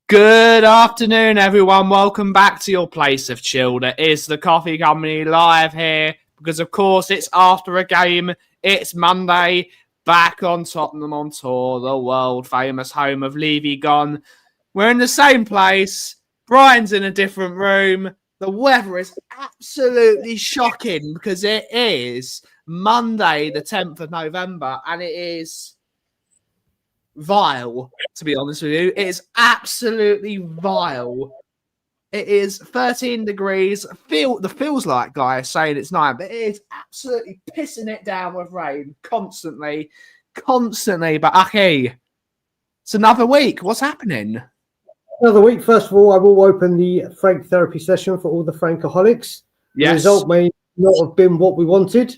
Good afternoon, everyone. Welcome back to your place of chill. That is the Coffee Company live here because, of course, it's after a game. It's Monday, back on Tottenham on tour, the world-famous home of Levy gone. We're in the same place. Brian's in a different room. The weather is absolutely shocking because it is Monday, the 10th of November, and it is vile, to be honest with you. It is absolutely vile. It is 13 degrees. Feels like guy is saying it's 9, but it is absolutely pissing it down with rain constantly. But Aki, it's another week. What's happening? Another week. First of all, I will open the Frank therapy session for all the Frankaholics. Yes. The result may not have been what we wanted,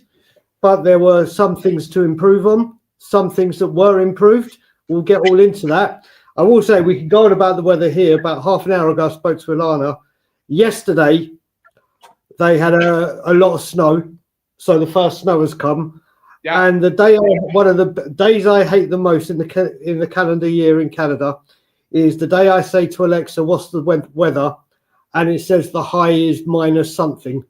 but there were some things to improve on, some things that were improved. We'll get all into that. I will say we can go on about the weather here. About half an hour ago, I spoke to Ilana. Yesterday, they had a lot of snow, so the first snow has come. Yeah. And one of the days I hate the most in the calendar year in Canada is the day I say to Alexa, "What's the weather?" and it says the high is minus something.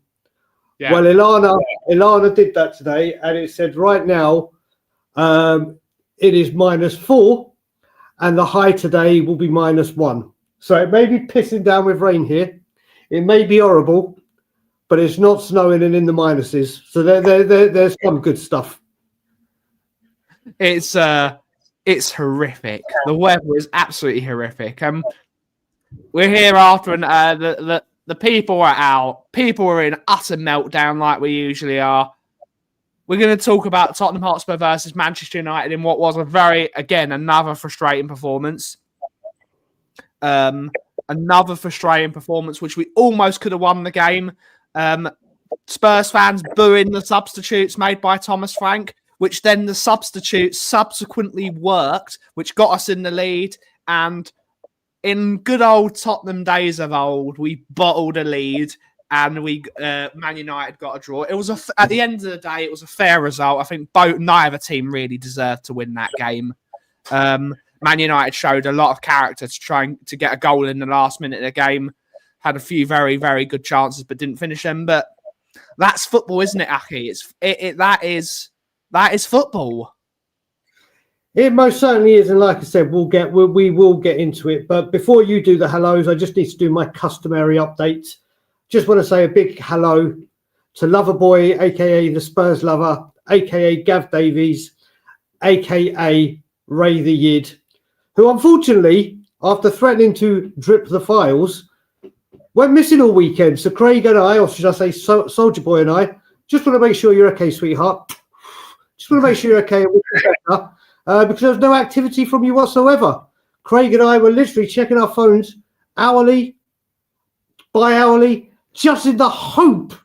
Yeah. Well, Ilana did that today, and it said right now it is -4, and the high today will be -1. So it may be pissing down with rain here. It may be horrible, but it's not snowing and in the minuses. So there's some good stuff. It's horrific. The weather is absolutely horrific. We're here after, and the people are out. People are in utter meltdown like we usually are. We're going to talk about Tottenham Hotspur versus Manchester United in what was another frustrating performance. Another frustrating performance, which we almost could have won the game. Spurs fans booing the substitutes made by Thomas Frank, which then the substitutes subsequently worked, which got us in the lead. And in good old Tottenham days of old, we bottled a lead. And Man United got a draw. It was at the end of the day, it was a fair result. I think neither team really deserved to win that game. Man United showed a lot of character to trying to get a goal in the last minute of the game. Had a few very, very good chances, but didn't finish them. But that's football, isn't it, Aki? That is football. It most certainly is, and like I said, we will get into it. But before you do the hellos, I just need to do my customary update. Just want to say a big hello to Loverboy, a.k.a. the Spurs lover, a.k.a. Gav Davies, a.k.a. Ray the Yid, who unfortunately, after threatening to drip the files, went missing all weekend. So Craig and I, or should I say Soldier Boy and I, just want to make sure you're okay, sweetheart. Just want to make sure you're okay. Because there was no activity from you whatsoever. Craig and I were literally checking our phones hourly, bi-hourly, just in the hope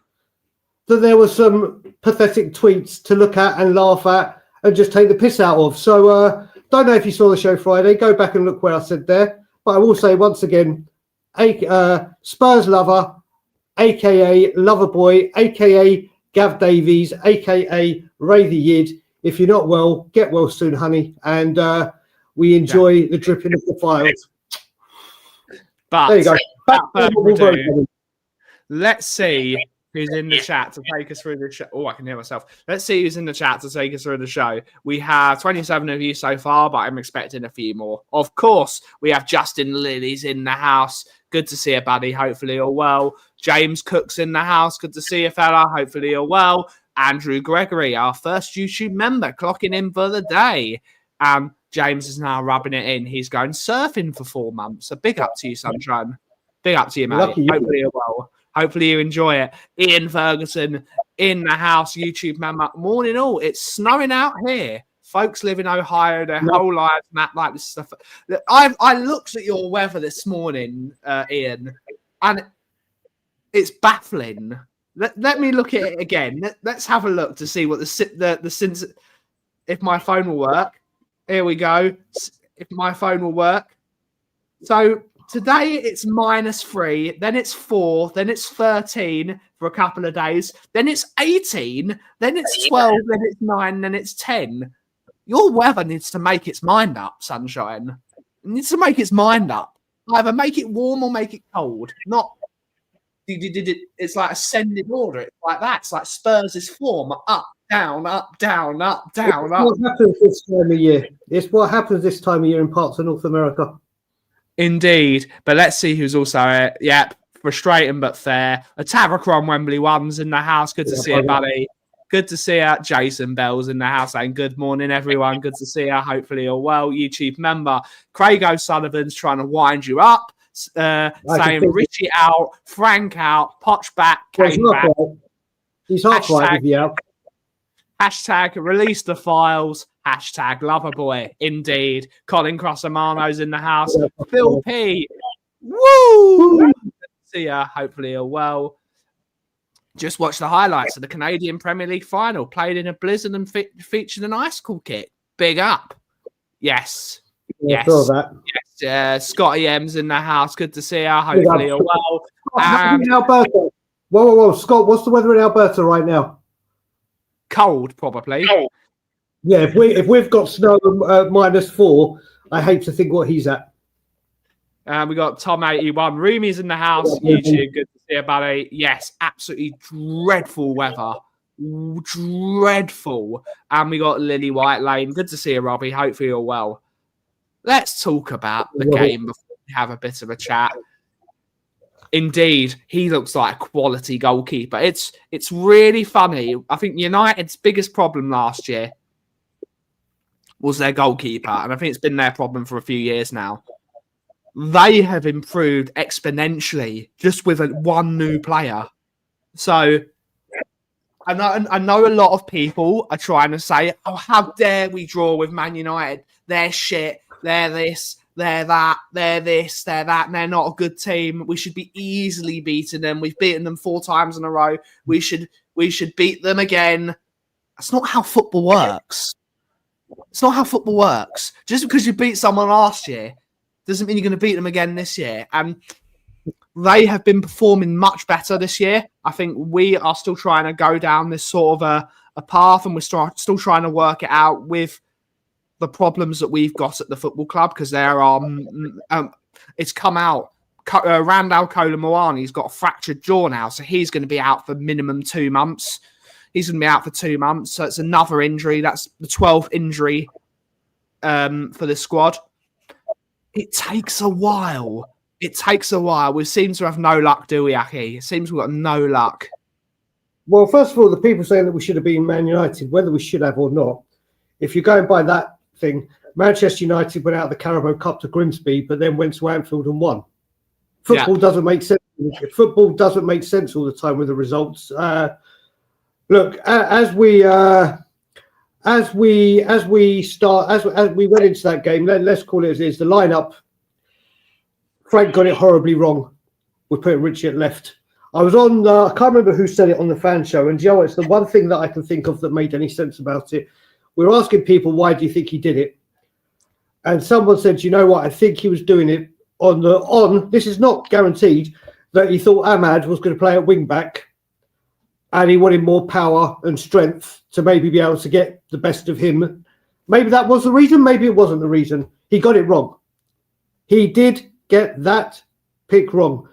that there were some pathetic tweets to look at and laugh at and just take the piss out of. So don't know if you saw the show Friday. Go back and look where I said there. But I will say once again, Spurs lover, a.k.a. Loverboy, a.k.a. Gav Davies, a.k.a. Ray the Yid. If you're not well, get well soon, honey. And we enjoy the dripping of the files. But there you go. Let's see who's in the chat to take us through the show. Oh, I can hear myself. Let's see who's in the chat to take us through the show. We have 27 of you so far, but I'm expecting a few more. Of course, we have Justin Lilly's in the house. Good to see you, buddy. Hopefully you're well. James Cook's in the house. Good to see you, fella. Hopefully you're well. Andrew Gregory, our first YouTube member, clocking in for the day. James is now rubbing it in. He's going surfing for 4 months. So big up to you, sunshine. Big up to you, mate. Hopefully you're well. Hopefully you enjoy it. Ian Ferguson in the house, YouTube member. Morning all. It's snowing out here. Folks live in Ohio their whole lives and act like this stuff. I looked at your weather this morning, Ian, and it's baffling. Let me look at it again. Let's have a look to see what if my phone will work. Here we go. If my phone will work. So today it's -3, then it's 4, then it's 13 for a couple of days, then it's 18, then it's 12, then it's 9, then it's 10. Your weather needs to make its mind up, sunshine. It needs to make its mind up. Either make it warm or make it cold. Not it's like ascending order. It's like that. It's like Spurs' form. Up, down, up, down, up, down, up. What happens this time of year? It's what happens this time of year in parts of North America. Indeed. But let's see who's also yep. Frustrating but fair. A Tavakron Wembley one's in the house. Good to see you, buddy. Good to see you. Jason Bell's in the house saying good morning, everyone. Good to see you. Hopefully you're well. YouTube member Craig O'Sullivan's trying to wind you up, saying Richie out, Frank out, Poch back, Kane back. He's half right with you out. Hashtag release the files. Hashtag Loverboy. Indeed. Colin Crossamano's in the house. Phil P. Woo! See ya. Hopefully you're well. Just watch the highlights of the Canadian Premier League final. Played in a blizzard and featured an icicle kit. Big up. Yes. Yeah, yes. saw that. Yes. Scotty M's in the house. Good to see you. Hopefully you're well. In Alberta. Whoa. Scott, what's the weather in Alberta right now? Cold, probably. Cold. Yeah, if we've got snow -4, I hate to think what he's at. We got Tom81. Roomies in the house. YouTube, good to see you, buddy. Yes, absolutely dreadful weather. Dreadful. And we got Lily White Lane. Good to see you, Robbie. Hopefully you're well. Let's talk about the game before we have a bit of a chat. Indeed, he looks like a quality goalkeeper. It's really funny. I think United's biggest problem last year was their goalkeeper. And I think it's been their problem for a few years now. They have improved exponentially just with one new player. So I know a lot of people are trying to say, oh, how dare we draw with Man United? They're shit. They're this. They're that. They're this. They're that. And they're not a good team. We should be easily beating them. We've beaten them 4 times in a row. We should beat them again. That's not how football works. It's not how football works. Just because you beat someone last year doesn't mean you're going to beat them again this year. And they have been performing much better this year. I think we are still trying to go down this sort of a path, and we're still trying to work it out with the problems that we've got at the football club, because there are it's come out. Randall Kolomoani's got a fractured jaw now, so he's going to be out for minimum 2 months. He's going to be out for 2 months, so it's another injury. That's the 12th injury for the squad. It takes a while. It takes a while. We seem to have no luck, do we, Aki? It seems we've got no luck. Well, first of all, the people saying that we should have been Man United, whether we should have or not, if you're going by that thing, Manchester United went out of the Carabao Cup to Grimsby, but then went to Anfield and won. Football doesn't make sense. Football doesn't make sense all the time with the results. Look, as we went into that game, let's call it as it is. The lineup, Frank got it horribly wrong. We're putting Richie at left. I was on, I can't remember who said it on the fan show, and you know, it's the one thing that I can think of that made any sense about it. We were asking people, why do you think he did it? And someone said, you know what, I think he was doing it this is not guaranteed, that he thought Ahmad was going to play at wing back and he wanted more power and strength to maybe be able to get the best of him. Maybe that was the reason, maybe it wasn't the reason. He got it wrong. He did get that pick wrong.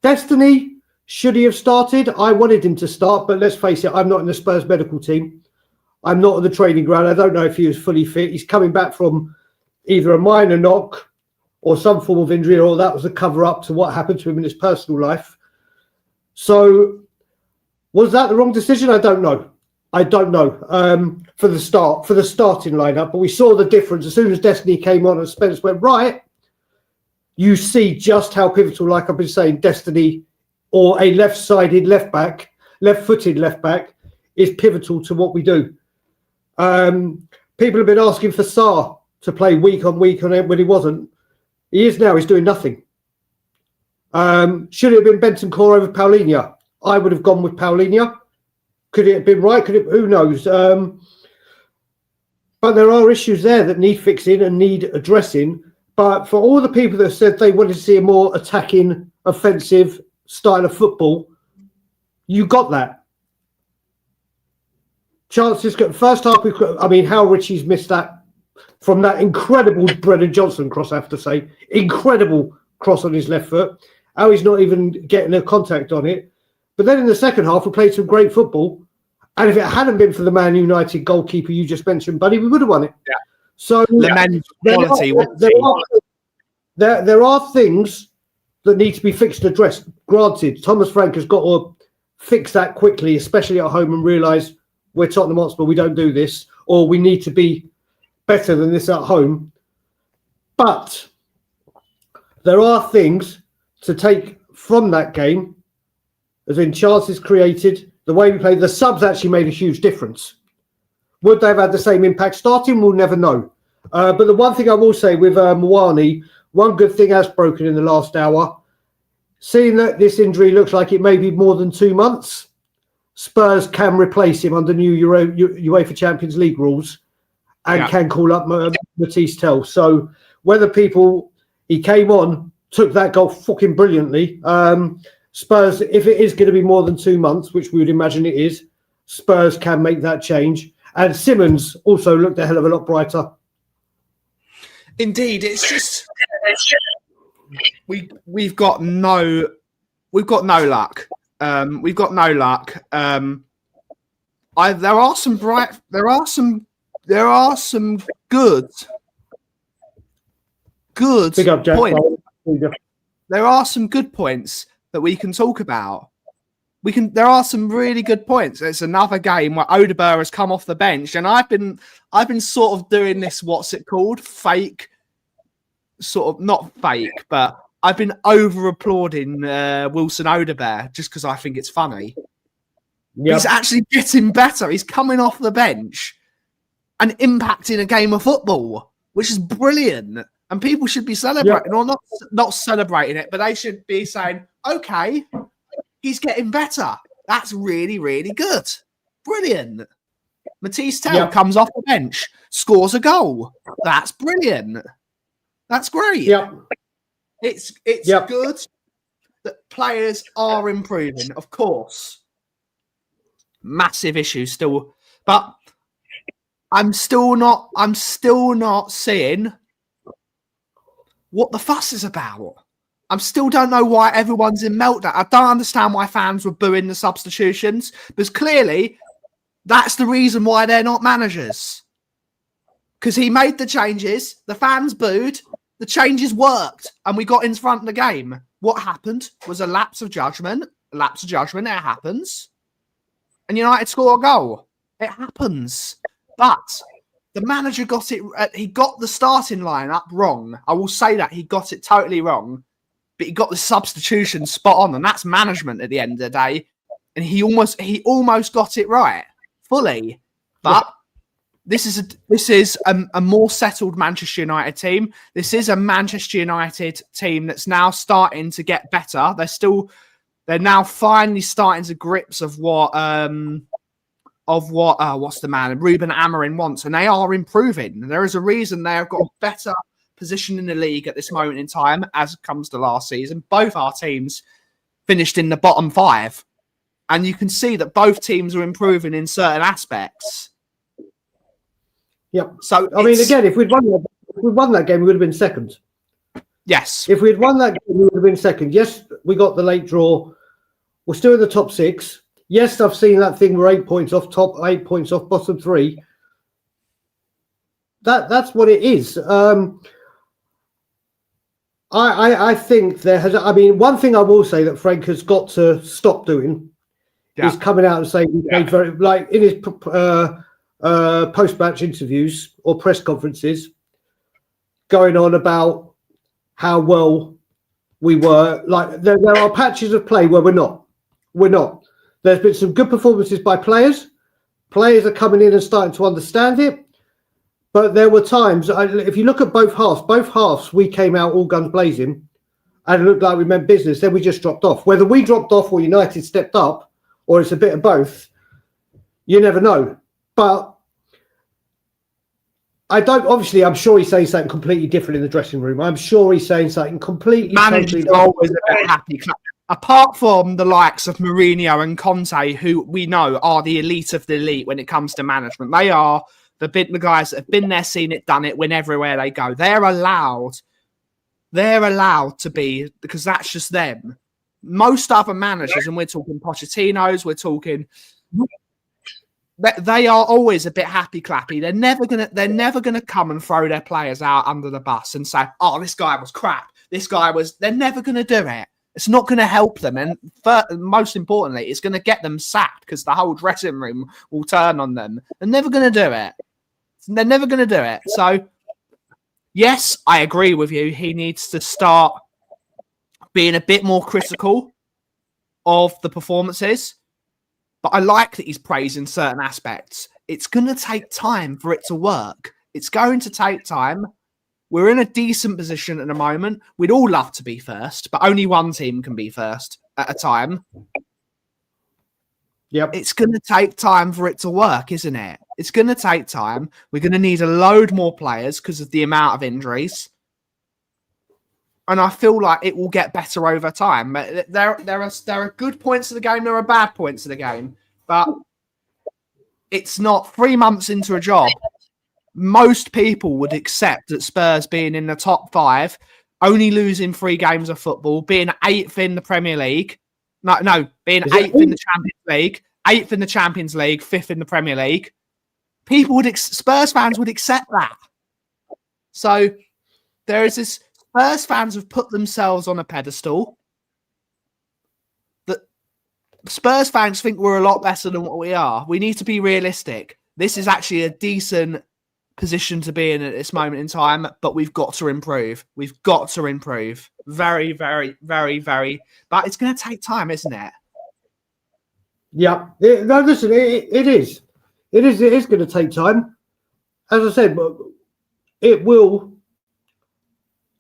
Destiny, should he have started? I wanted him to start, but let's face it, I'm not in the Spurs medical team. I'm not on the training ground. I don't know if he was fully fit. He's coming back from either a minor knock or some form of injury, or that was a cover-up to what happened to him in his personal life. So was that the wrong decision? I don't know. For the starting lineup, but we saw the difference as soon as Destiny came on and Spence went right. You see just how pivotal, like I've been saying, Destiny or a left-footed left back is pivotal to what we do. People have been asking for Sarr to play week on end when he wasn't. He is now. He's doing nothing. Should it have been Bentancur over Paulinho? I would have gone with Paulinho. Could it have been right? Who knows? But there are issues there that need fixing and need addressing. But for all the people that said they wanted to see a more attacking, offensive style of football, you got that. Chances, first half, how Richie's missed that from that incredible Brennan Johnson cross, I have to say. Incredible cross on his left foot, how he's not even getting a contact on it. But then in the second half, we played some great football. And if it hadn't been for the Man United goalkeeper you just mentioned, Buddy, we would have won it. Yeah. So there are things that need to be fixed and addressed. Granted, Thomas Frank has got to fix that quickly, especially at home, and realise we're Tottenham Hotspur, we don't do this, or we need to be better than this at home. But there are things to take from that game, as in chances created, the way we played. The subs actually made a huge difference. Would they have had the same impact starting? We'll never know. But the one thing I will say with Mwani, one good thing has broken in the last hour. Seeing that this injury looks like it may be more than 2 months, Spurs can replace him under new UEFA Champions League rules and can call up Matisse Tell. So whether he came on, took that goal fucking brilliantly. Spurs, if it is going to be more than 2 months, which we would imagine it is, Spurs can make that change. And Simmons also looked a hell of a lot brighter. Indeed, it's just we've got no luck. We've got no luck. There are some good points. There are some good points that we can talk about. There are some really good points. It's another game where Odegaard has come off the bench, and I've been sort of doing this, what's it called? Fake, sort of not fake, but I've been over applauding Wilson Odegaard just because I think it's funny. Yep. He's actually getting better. He's coming off the bench and impacting a game of football, which is brilliant. And people should be celebrating, or not celebrating it, but they should be saying, okay, he's getting better. That's really, really good. Brilliant. Matisse Tell comes off the bench, scores a goal. That's brilliant. That's great. Yep. It's good that players are improving, of course. Massive issues still, but I'm still not seeing what the fuss is about. I still don't know why everyone's in meltdown. I don't understand why fans were booing the substitutions, because clearly that's the reason why they're not managers. Because he made the changes, the fans booed, the changes worked, and we got in front of the game. What happened was a lapse of judgment. A lapse of judgment, it happens. And United score a goal. It happens. But the manager got it. He got the starting lineup wrong. I will say that he got it totally wrong. But he got the substitution spot on, and that's management at the end of the day. And he almost got it right fully. But this is a more settled Manchester United team. This is a Manchester United team that's now starting to get better. They're now finally starting to grips of what what's the man Ruben Amorim wants, and they are improving. There is a reason they have got a better position in the league at this moment in time as it comes to last season. Both our teams finished in the bottom 5, and you can see that both teams are improving in certain aspects. Yeah. So I mean, again, if we'd won that game, we would have been second. Yes. If we'd won that game, we would have been second. Yes, we got the late draw. We're still in the top 6. Yes, I've seen that thing. We're 8 points off top, 8 points off bottom 3. That's what it is. I think there has. I mean, one thing I will say that Frank has got to stop doing is coming out and saying he played very, like in his post-match interviews or press conferences, going on about how well we were. Like there are patches of play where we're not. We're not. There's been some good performances by players. Players are coming in and starting to understand it. But there were times, if you look at both halves, we came out all guns blazing and it looked like we meant business. Then we just dropped off. Whether we dropped off or United stepped up, or it's a bit of both, you never know. But I'm sure he's saying something completely different in the dressing room. I'm sure he's saying something completely... Managers are always a bit happy. Apart from the likes of Mourinho and Conte, who we know are the elite of the elite when it comes to management. They are the guys that have been there, seen it, done it, win everywhere they go. They're allowed they're allowed to be, because that's just them. Most other managers, and we're talking Pochettino's, we're talking, they are always a bit happy clappy. They're never gonna come and throw their players out under the bus and say, "Oh, this guy was crap. This guy was." They're never gonna do it. It's not going to help them, and most importantly, it's going to get them sacked because the whole dressing room will turn on them. They're never going to do it. They're never going to do it. So, yes, I agree with you. He needs to start being a bit more critical of the performances, but I like that he's praising certain aspects. It's going to take time for it to work. It's going to take time. We're in a decent position at the moment. We'd all love to be first, but only one team can be first at a time. Yep. It's going to take time for it to work, isn't it? It's going to take time. We're going to need a load more players because of the amount of injuries. And I feel like it will get better over time. But there are good points of the game. There are bad points of the game. But it's not 3 months into a job. Most people would accept that Spurs being in the top 5, only losing 3 games of football, being 8th in the Premier League. Being 8th in the Champions League, 8th in the Champions League, 5th in the Premier League. Spurs fans would accept that. So there is this, Spurs fans have put themselves on a pedestal. That Spurs fans think we're a lot better than what we are. We need to be realistic. This is actually a decent position to be in at this moment in time, but we've got to improve. We've got to improve. Very, very, very, very. But it's going to take time, isn't it? Yeah. Listen, it is. It is going to take time. As I said, it will.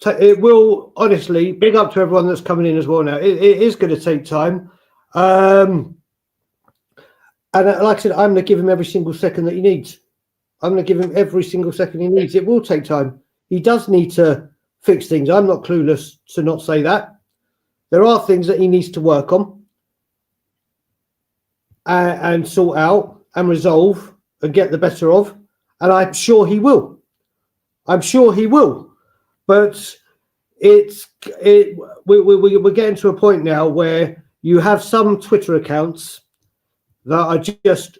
It will, honestly, big up to everyone that's coming in as well now. It is going to take time. And like I said, I'm going to give him every single second that he needs. I'm going to give him every single second he needs. It will take time. He does need to fix things. I'm not clueless to not say that. There are things that he needs to work on and sort out and resolve and get the better of. And I'm sure he will. I'm sure he will. But we're getting to a point now where you have some Twitter accounts that are just,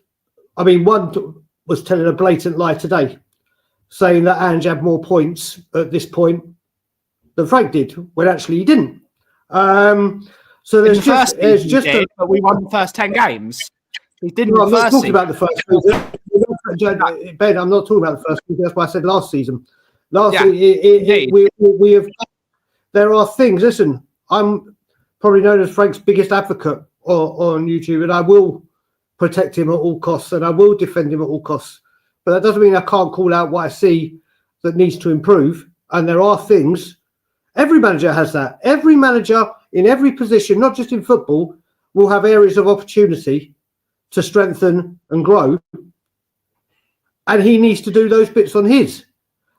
one was telling a blatant lie today, saying that Ange had more points at this point than Frank did, when actually he didn't. So there's but we won the first 10 games. He didn't. No, I'm not talking about the first season. Ben, I'm not talking about the first season. That's why I said last season. We have. There are things. Listen, I'm probably known as Frank's biggest advocate on YouTube, and I will protect him at all costs, and I will defend him at all costs. But that doesn't mean I can't call out what I see that needs to improve. And there are things. Every manager has that. Every manager in every position, not just in football, will have areas of opportunity to strengthen and grow. And he needs to do those bits on his.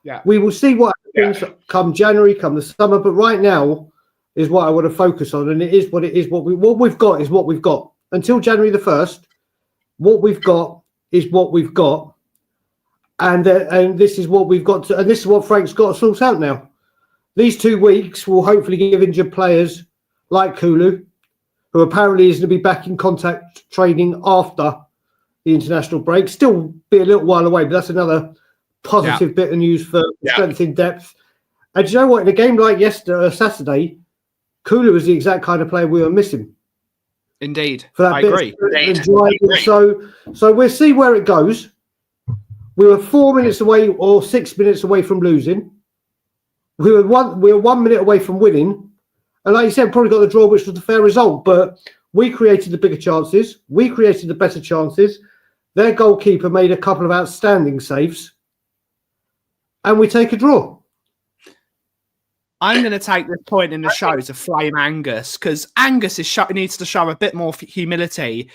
Yeah. We will see what happens come January, come the summer. But right now is what I want to focus on. And it is what it is. What we've got is what we've got. Until January the 1st, what we've got is what we've got. And this is what we've got to, and this is what Frank's got to sort out now. These 2 weeks will hopefully give injured players like Kulu, who apparently is going to be back in contact training after the international break. Still be a little while away, but that's another positive bit of news for strength in depth. And do you know what? In a game like Saturday, Kulu was the exact kind of player we were missing. Indeed. I agree. So we'll see where it goes. We were 4 minutes away or 6 minutes away from losing. We were 1 minute away from winning. And like you said, probably got the draw, which was the fair result. But we created the bigger chances. We created the better chances. Their goalkeeper made a couple of outstanding saves. And we take a draw. I'm going to take this point in the show to flame Angus, because Angus needs to show a bit more humility.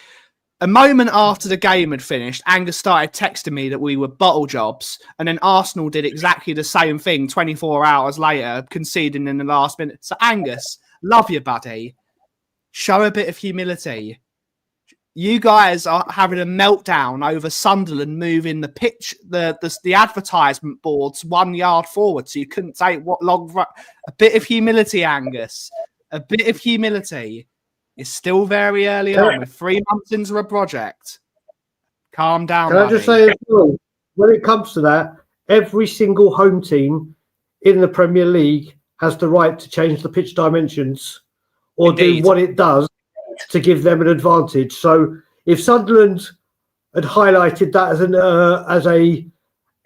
A moment after the game had finished, Angus started texting me that we were bottle jobs, and then Arsenal did exactly the same thing 24 hours later, conceding in the last minute. So Angus, love you, buddy. Show a bit of humility. You guys are having a meltdown over Sunderland moving the pitch, the advertisement boards 1 yard forward, so you couldn't take a bit of humility, Angus. A bit of humility. It's still very early on. We're 3 months into a project. Calm down. Can I just say as well, when it comes to that, every single home team in the Premier League has the right to change the pitch dimensions or Indeed. do what it does to give them an advantage. So if Sunderland had highlighted that as a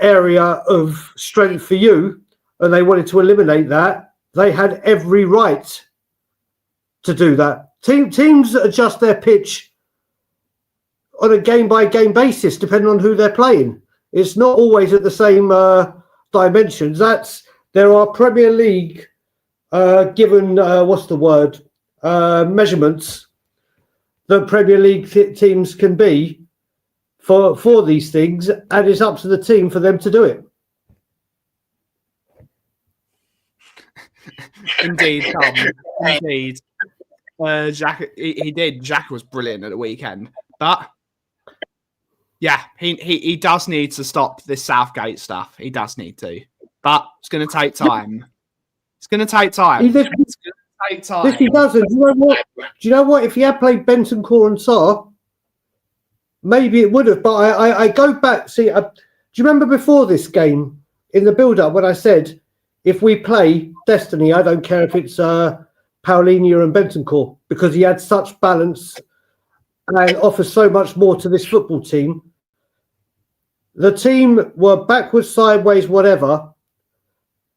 area of strength for you and they wanted to eliminate that, they had every right to do that. Teams adjust their pitch on a game-by-game basis, depending on who they're playing. It's not always at the same dimensions. There are Premier League given measurements that Premier League teams can be for these things, and it's up to the team for them to do it. Indeed, Tom. Indeed. Jack, he did. Jack was brilliant at the weekend, but yeah, he does need to stop this Southgate stuff. He does need to, but it's going to take time. It's going to take time. It's going to take time. If he doesn't, do you know what? If he had played Bentancur and Sarr, maybe it would have. But I go back. See, do you remember before this game in the build-up when I said if we play Destiny, I don't care if it's Paulinho and Bentancur, because he had such balance and offers so much more to this football team. The team were backwards, sideways, whatever,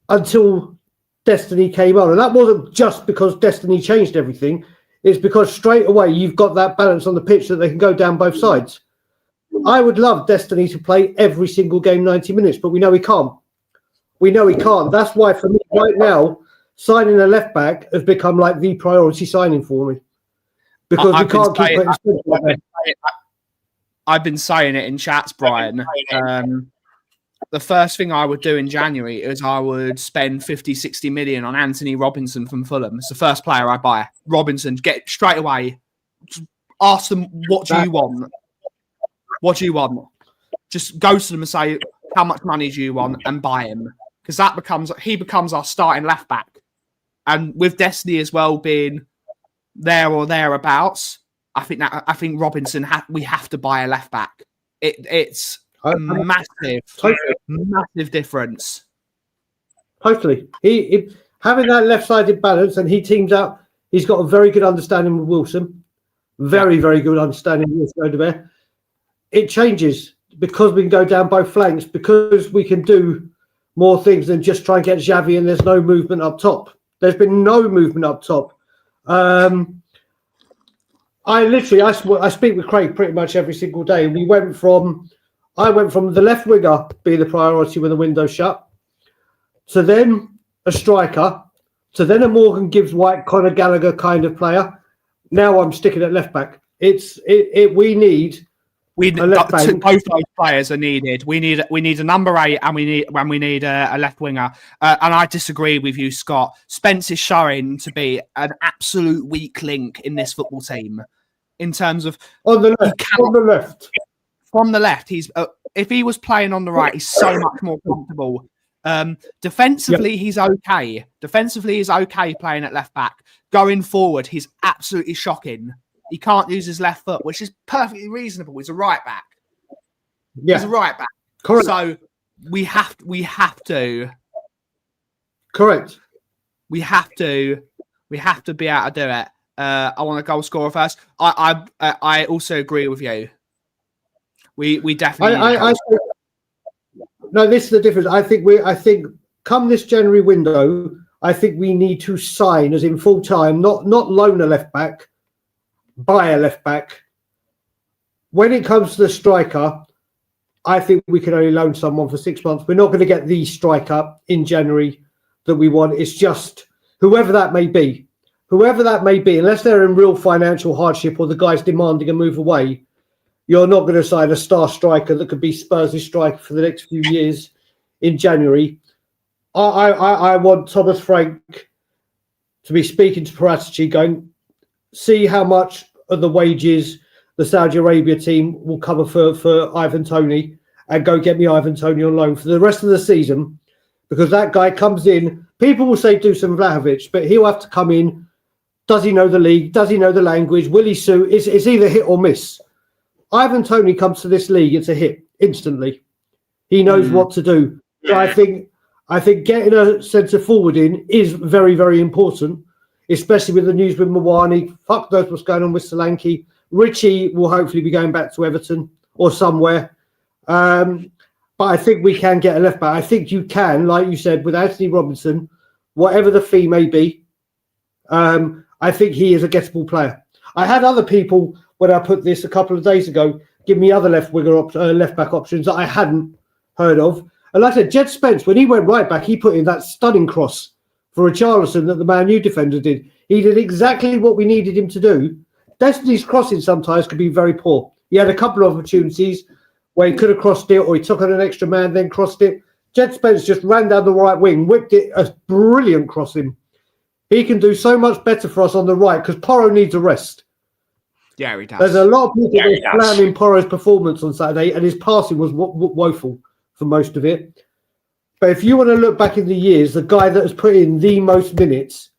until Destiny came on. And that wasn't just because Destiny changed everything. It's because straight away you've got that balance on the pitch that they can go down both sides. I would love Destiny to play every single game 90 minutes, but we know he can't. We know he can't. That's why for me right now, signing a left back has become like the priority signing for me. Because we can't keep putting I've been saying it in chats, Brian. The first thing I would do in January is I would spend 50, 60 million on Anthony Robinson from Fulham. It's the first player I buy. Robinson, get straight away. Just ask them, what do you want? What do you want? Just go to them and say, how much money do you want? And buy him. Because he becomes our starting left back. And with Destiny as well being there or thereabouts, I think Robinson we have to buy a left back. It's a massive difference. Totally. He having that left-sided balance, and he teams up. He's got a very good understanding with Wilson. Very good understanding with Wilson. It changes because we can go down both flanks, because we can do more things than just try and get Xavi, and there's no movement up top. There's been no movement up top. I speak with Craig pretty much every single day. I went from the left winger being the priority when the window's shut, to then a striker, to then a Morgan Gibbs White, Conor Gallagher kind of player. Now I'm sticking at left back. We need a left back. Both those players are needed. We need a number 8, and we need a left winger. And I disagree with you, Scott. Spence is showing to be an absolute weak link in this football team. In terms of on the left, from the left, he's if he was playing on the right, he's so much more comfortable. Defensively, he's okay. Defensively, he's okay playing at left back. Going forward, he's absolutely shocking. He can't use his left foot, which is perfectly reasonable. He's a right back. Yeah, he's a right back. Correct. So we have to. Correct. We have to be able to do it. I want a goal scorer first. I also agree with you. We definitely. No, this is the difference. I think come this January window, I think we need to sign, as in full time, not loan a left back, buy a left back. When it comes to the striker, I think we can only loan someone for 6 months. We're not going to get the striker in January that we want. It's just whoever that may be. Whoever that may be, unless they're in real financial hardship or the guy's demanding a move away, you're not going to sign a star striker that could be Spurs' striker for the next few years in January. I want Thomas Frank to be speaking to Paratici, going, see how much of the wages the Saudi Arabia team will cover for Ivan Toney and go get me Ivan Toney on loan for the rest of the season, because that guy comes in. People will say Dusan Vlahovic, but he'll have to come in. Does he know the league? Does he know the language? Will he suit? It's either hit or miss. Ivan Toney comes to this league, it's a hit instantly. He knows what to do. So I think getting a centre forward in is very, very important, especially with the news with Mawani. Fuck knows what's going on with Solanke. Richie will hopefully be going back to Everton or somewhere. But I think we can get a left back. I think you can, like you said, with Anthony Robinson, whatever the fee may be. I think he is a gettable player. I had other people, when I put this a couple of days ago, give me other left back options that I hadn't heard of. And like I said, Jed Spence, when he went right back, he put in that stunning cross for Richarlison that the Man U defender did. He did exactly what we needed him to do. Destiny's crossing sometimes could be very poor. He had a couple of opportunities where he could have crossed it, or he took on an extra man, then crossed it. Jed Spence just ran down the right wing, whipped it, a brilliant crossing. He can do so much better for us on the right because Porro needs a rest. Yeah, he does. There's a lot of people slamming Porro's performance on Saturday, and his passing was woeful for most of it. But if you want to look back in the years, the guy that has put in the most minutes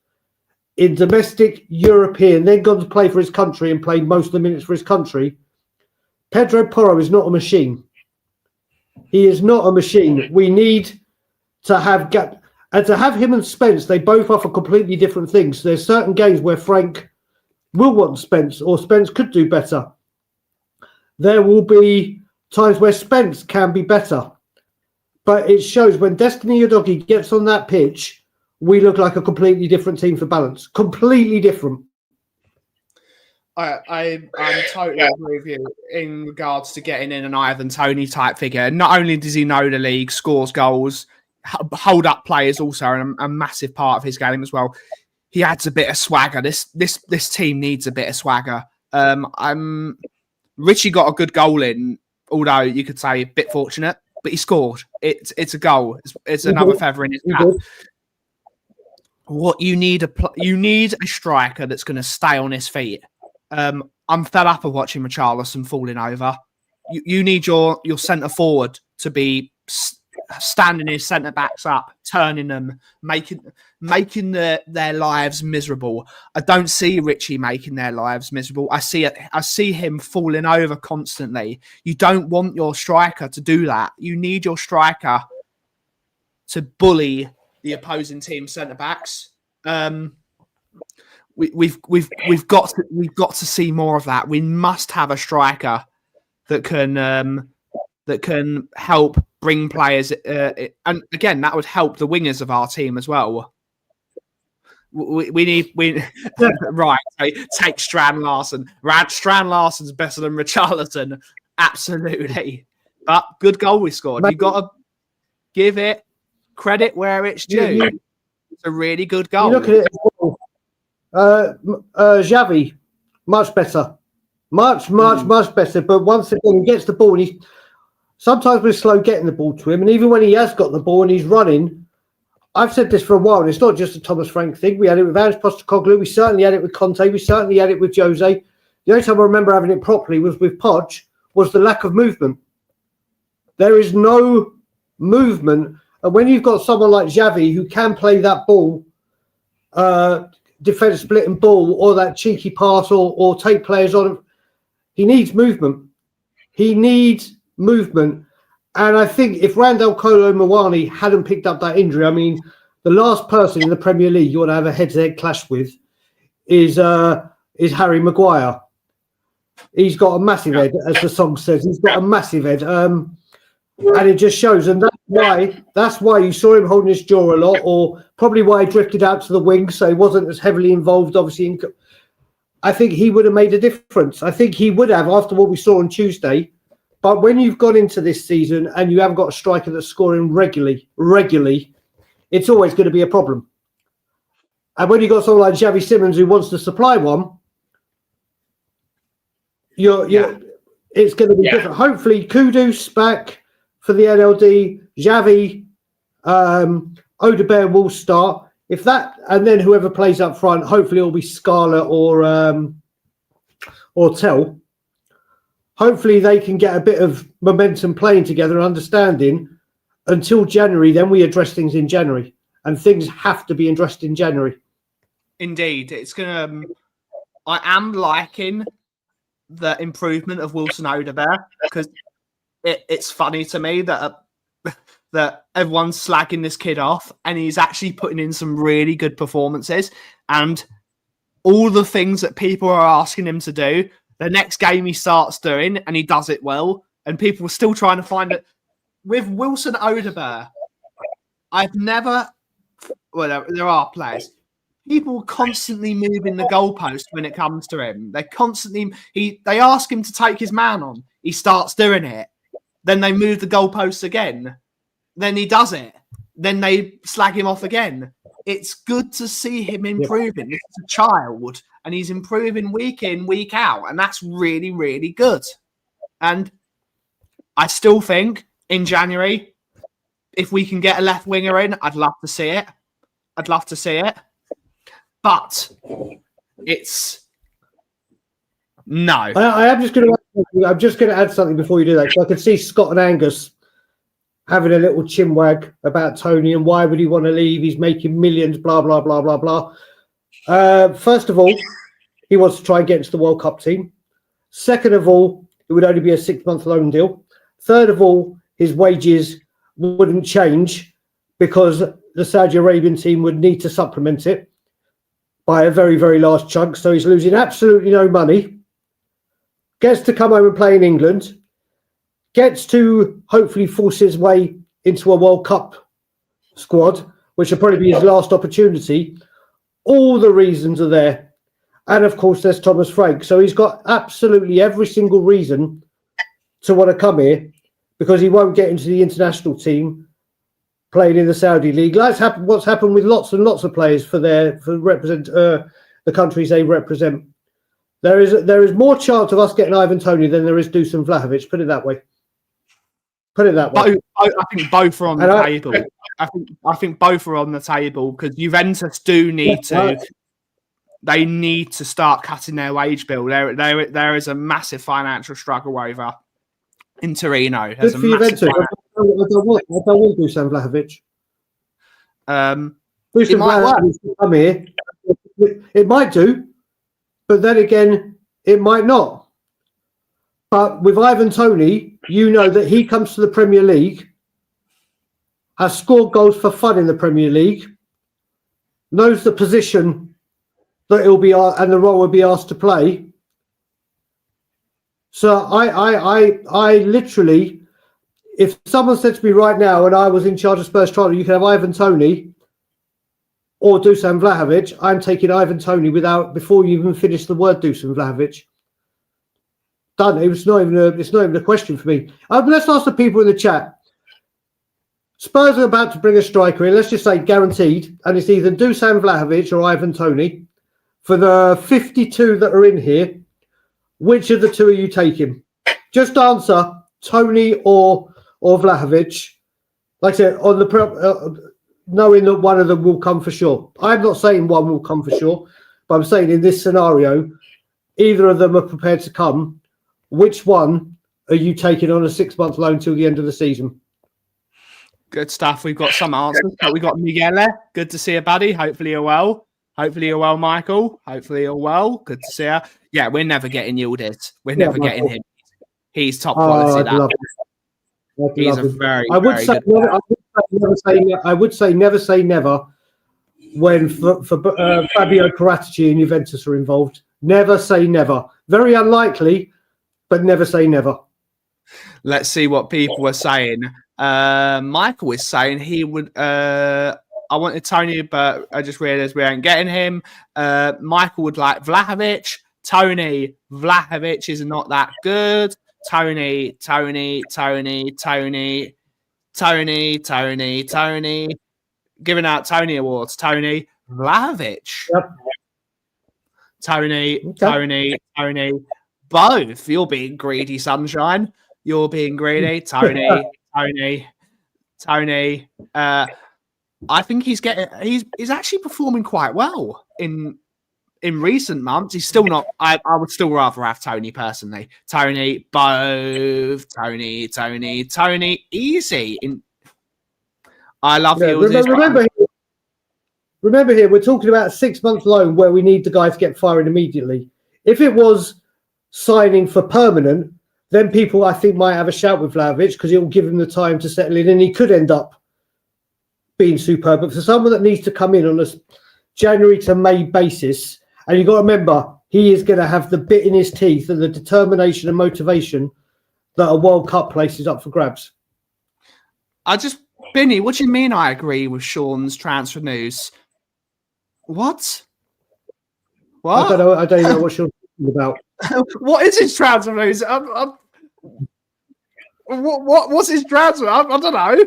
in domestic, European, then gone to play for his country and played most of the minutes for his country, Pedro Porro is not a machine. He is not a machine. We need to have and to have him and Spence, they both offer completely different things. There's certain games where Frank will want Spence, or Spence could do better. There will be times where Spence can be better. But it shows when Destiny Udogie gets on that pitch, we look like a completely different team for balance. Completely different. I'm totally agree with you in regards to getting in an Ivan Toney type figure. Not only does he know the league, scores goals, hold up players also a massive part of his game as well. He adds a bit of swagger. This team needs a bit of swagger. Richie got a good goal in, although you could say a bit fortunate, but he scored. It's a goal. It's another feather in his cap. What you need a striker that's going to stay on his feet. I'm fed up of watching Richarlison falling over. You need your centre forward to be standing his centre backs up, turning them, making their lives miserable. I don't see Richie making their lives miserable. I see him falling over constantly. You don't want your striker to do that. You need your striker to bully the opposing team centre backs. We've got to see more of that. We must have a striker that can help bring players, and again, that would help the wingers of our team as well. We need right. Take Strand Larsen. Strand Larsen's better than Richarlison, absolutely. But good goal we scored. You got to give it credit where it's due. It's a really good goal. You look at it. Xavi, much better, much better. But once again, he gets the ball, and sometimes we're slow getting the ball to him. And even when he has got the ball and he's running, I've said this for a while, and it's not just a Thomas Frank thing. We had it with Ange Postecoglou. We certainly had it with Conte. We certainly had it with Jose. The only time I remember having it properly was with Poch, was the lack of movement. There is no movement. And when you've got someone like Xavi who can play that ball, defense splitting ball, or that cheeky pass, or take players on, he needs movement. He needs movement. And I think if Randall Kolo Muani hadn't picked up that injury, I mean, the last person in the Premier League you want to have a head-to-head clash with is Harry Maguire. He's got a massive head, as the song says. He's got a massive head. And it just shows. And that's why you saw him holding his jaw a lot, or probably why he drifted out to the wing, so he wasn't as heavily involved, obviously. I think he would have made a difference. I think he would have, after what we saw on Tuesday. But when you've gone into this season and you haven't got a striker that's scoring regularly, it's always going to be a problem. And when you've got someone like Xavi Simons who wants to supply one, it's going to be different. Hopefully, Kudus back for the NLD, Xavi, Odegaard will start. If that, and then whoever plays up front, hopefully it'll be Scala or Tell. hopefully they can get a bit of momentum playing together and understanding until January. Then we address things in January, and things have to be addressed in January. Indeed, it's gonna. I am liking the improvement of Wilson Odegaard because it's funny to me that that everyone's slagging this kid off, and he's actually putting in some really good performances. And all the things that people are asking him to do, the next game he starts doing, and he does it well. And people are still trying to find it. With Wilson Odegaard, I've never... Well, there are players. People constantly moving the goalpost when it comes to him. They constantly... They ask him to take his man on. He starts doing it. Then they move the goalposts again. Then he does it. Then they slag him off again. It's good to see him improving. This is a child, and he's improving week in, week out, and that's really, really good. And I still think in January, if we can get a left winger in, I'd love to see it. I'd love to see it. But it's no. I'm just going to add something before you do that. So I can see Scott and Angus having a little chinwag about Tony and why would he want to leave? He's making millions, blah, blah, blah, blah, blah. First of all, he wants to try and get into the World Cup team. Second of all, it would only be a 6-month loan deal. Third of all, his wages wouldn't change because the Saudi Arabian team would need to supplement it by a very, very large chunk. So he's losing absolutely no money. Gets to come home and play in England. Gets to hopefully force his way into a World Cup squad, which will probably be his last opportunity. All the reasons are there. And of course, there's Thomas Frank. So he's got absolutely every single reason to want to come here because he won't get into the international team playing in the Saudi league. That's what's happened with lots and lots of players for represent the countries they represent. There is more chance of us getting Ivan Toney than there is Dusan Vlahovic. Put it that way. I think both are on the table. I think both are on the table because Juventus do need to. They need to start cutting their wage bill. There is a massive financial struggle over in Torino. There's Good for Juventus. I don't want Dusan Vlahovic. Dusan Vlahovic will come here. It might do, but then again, it might not. But with Ivan Toney, you know that he comes to the Premier League, has scored goals for fun in the Premier League, knows the position that he'll be and the role will be asked to play. So I literally, if someone said to me right now, and I was in charge of Spurs trial, you can have Ivan Toney or Dusan Vlahovic, I'm taking Ivan Toney before you even finish the word Dusan Vlahovic. Done. It's not even a question for me. Let's ask the people in the chat. Spurs are about to bring a striker in. Let's just say guaranteed, and it's either Dusan Vlahovic or Ivan Toney. For the 52 that are in here, which of the two are you taking? Just answer Toney or Vlahovic. Like I said, on the knowing that one of them will come for sure. I'm not saying one will come for sure, but I'm saying in this scenario, either of them are prepared to come. Which one are you taking on a 6-month loan till the end of the season? Good stuff. We've got some answers. We've got Miguel. Good to see you, buddy. Hopefully you're well. Hopefully you're well, Michael. Hopefully you're well. Good to see you. Yeah, we're never getting Yildiz. We're never getting him. He's top quality. He's a very, very good player. I would say never say never when Fabio Paratici and Juventus are involved. Never say never. Very unlikely, but never say never. Let's see what people are saying. Michael is saying he would... I wanted Toney, but I just realised we ain't getting him. Michael would like Vlahovic. Toney, Vlahovic is not that good. Toney. Giving out Toney awards. Toney, Vlahovic. Yep. Toney. Both. You're being greedy, sunshine. You're being greedy. Toney. I think he's actually performing quite well in in recent months, he's still not. I would still rather have Tony personally. Tony, both. Tony, easy. I love you. Remember here, we're talking about a 6-month loan where we need the guy to get firing immediately. If it was signing for permanent, then people, I think, might have a shout with Vlahovic because it will give him the time to settle in and he could end up being superb. But for someone that needs to come in on a January to May basis, and you've got to remember, he is going to have the bit in his teeth and the determination and motivation that a World Cup place is up for grabs. Binny, what do you mean I agree with Sean's transfer news? What? I don't know what Sean's talking about. What is his transfer news? What's his transfer? I don't know.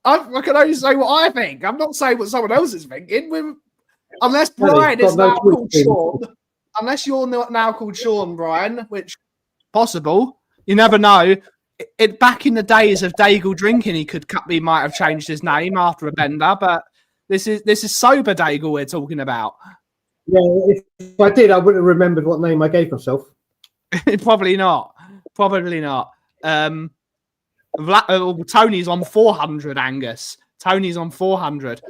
I can only say what I think. I'm not saying what someone else is thinking. Unless Brian is now called Sean. Unless you're now called Sean, Brian, which possible. You never know. Back in the days of Dagul drinking, he might have changed his name after a bender, but this is sober Dagul we're talking about. Yeah, if I did, I wouldn't have remembered what name I gave myself. Probably not. Tony's on 400, Angus. Tony's on 400.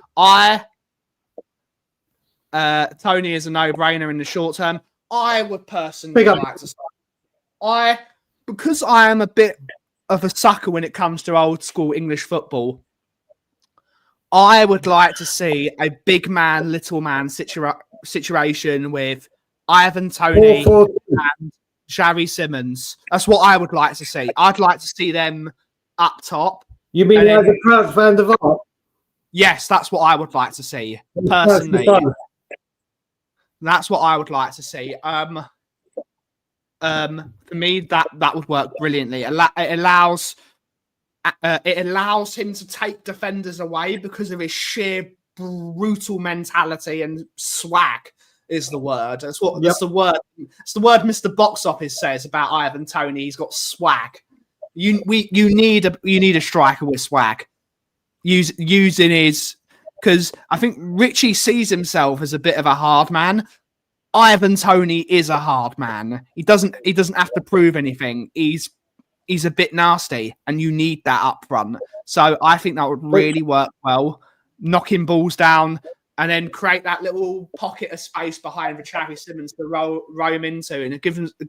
Tony is a no-brainer in the short term. I would personally like to start. Because I am a bit of a sucker when it comes to old school English football, I would like to see a big man, little man situation with Ivan Toney and Xavi Simons. That's what I would like to see. I'd like to see them up top. You mean like the Crouch Van der Vaart? Yes, that's what I would like to see. Personally, that's what I would like to see. For me, that would work brilliantly. It allows him to take defenders away because of his sheer brutal mentality and swag. Is the word? That's the word. It's the word Mr. Box Office says about Ivan Toney. He's got swag. You need a striker with swag. Using his, because I think Richie sees himself as a bit of a hard man. Ivan Toney is a hard man. He doesn't have to prove anything. He's a bit nasty, and you need that up front. So I think that would really work well. Knocking balls down and then create that little pocket of space behind the Xavi Simons to roam into, and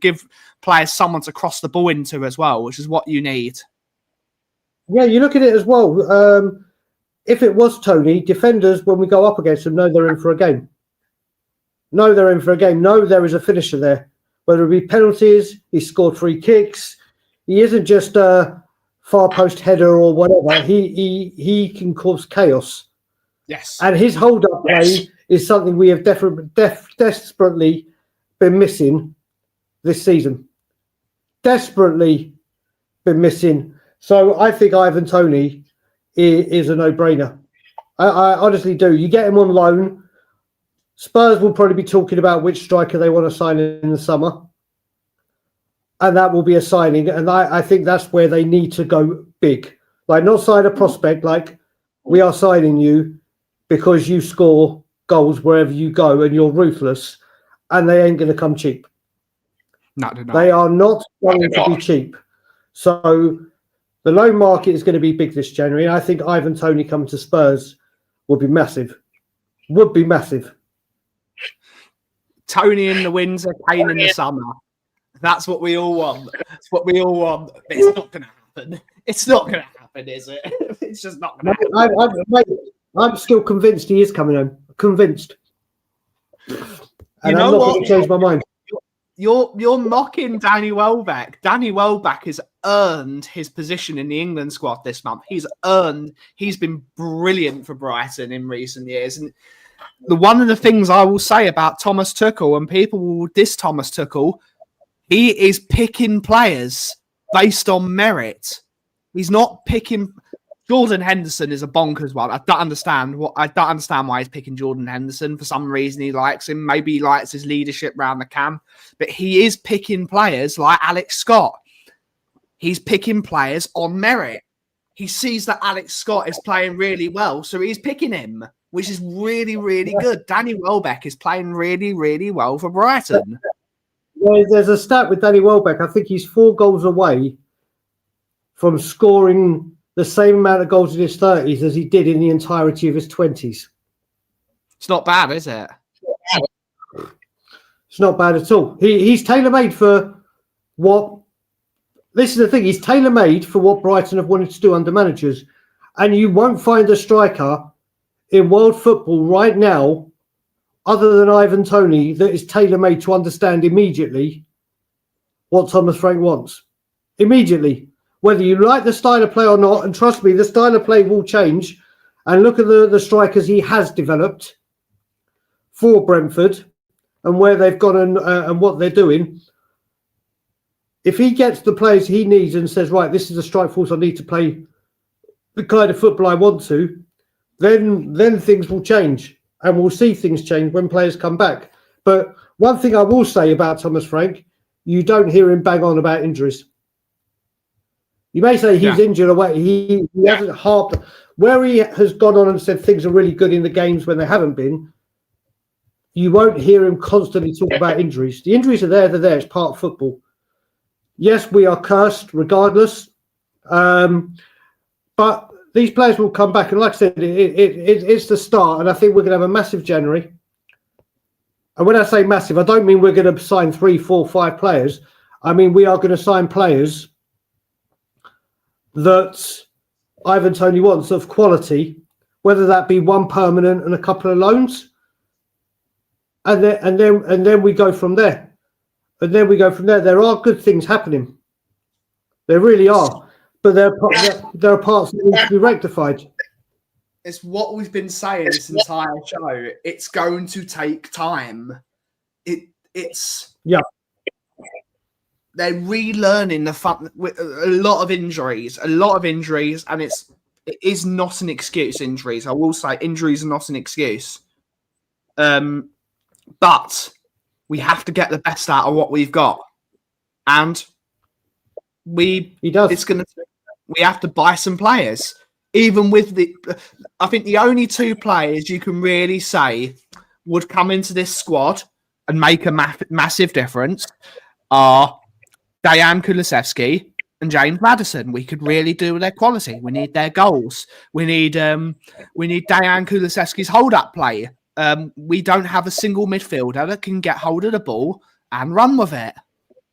give players someone to cross the ball into as well, which is what you need. Yeah, you look at it as well. If it was Toney, defenders, when we go up against them, know they're in for a game. No, they're in for a game. No, there is a finisher there. Whether it be penalties, he scored free kicks. He isn't just a far post header or whatever. He can cause chaos. Yes. And his hold-up play is something we have desperately been missing this season. Desperately been missing. So I think Ivan Toney is a no-brainer. I honestly do. You get him on loan. Spurs will probably be talking about which striker they want to sign in the summer. And that will be a signing. And I think that's where they need to go big. Like, not sign a prospect like, we are signing you because you score goals wherever you go and you're ruthless, and they ain't going to come cheap. No, they're not. They are not going to be cheap. So the loan market is going to be big this January. And I think Ivan Toney coming to Spurs would be massive. Would be massive. Toney in the winter, Kane in the summer. That's what we all want. That's what we all want. But it's not going to happen. It's not going to happen, is it? It's just not going to happen. I'm still convinced he is coming home. Convinced. And I'm not going to change my mind. You're mocking Danny Welbeck. Danny Welbeck has earned his position in the England squad this month. He's been brilliant for Brighton in recent years. And one of the things I will say about Thomas Tuchel, and people will diss Thomas Tuchel, he is picking players based on merit. He's not picking. Jordan Henderson is a bonkers one. I don't understand why he's picking Jordan Henderson. For some reason, he likes him. Maybe he likes his leadership around the camp. But he is picking players like Alex Scott. He's picking players on merit. he sees that Alex Scott is playing really well, so he's picking him, which is really, really good. Danny Welbeck is playing really, really well for Brighton. There's a stat with Danny Welbeck. I think he's 4 goals away from scoring the same amount of goals in his 30s as he did in the entirety of his 20s. It's not bad, is it? It's not bad at all. He's tailor-made for what... This is the thing. He's tailor-made for what Brighton have wanted to do under managers. And you won't find a striker in world football right now, other than Ivan Toney, that is tailor-made to understand immediately what Thomas Frank wants. Immediately. Whether you like the style of play or not, and trust me, the style of play will change. And look at the strikers he has developed for Brentford and where they've gone and what they're doing. If he gets the players he needs and says, right, this is a strike force I need to play the kind of football I want to, then things will change. And we'll see things change when players come back. But one thing I will say about Thomas Frank, you don't hear him bang on about injuries. You may say he's injured away. He hasn't harped. Where he has gone on and said things are really good in the games when they haven't been, you won't hear him constantly talk about injuries. The injuries are there, they're there. It's part of football. Yes, we are cursed regardless. But these players will come back. And like I said, it's the start. And I think we're going to have a massive January. And when I say massive, I don't mean we're going to sign 3, 4, 5 players. I mean, we are going to sign players that Ivan Toney wants of quality, whether that be one permanent and a couple of loans. And then we go from there. And then we go from there. There are good things happening. There really are. But there are parts that need to be rectified. It's what we've been saying this entire show. It's going to take time. It's they're relearning the fun with a lot of injuries, and it is not an excuse. Injuries, I will say, injuries are not an excuse. But we have to get the best out of what we've got, and we have to buy some players. Even with I think the only 2 players you can really say would come into this squad and make a massive difference are Dejan Kulusevski and James Maddison. We could really do with their quality. We need their goals. We need Dejan Kulusevski's hold-up play. We don't have a single midfielder that can get hold of the ball and run with it.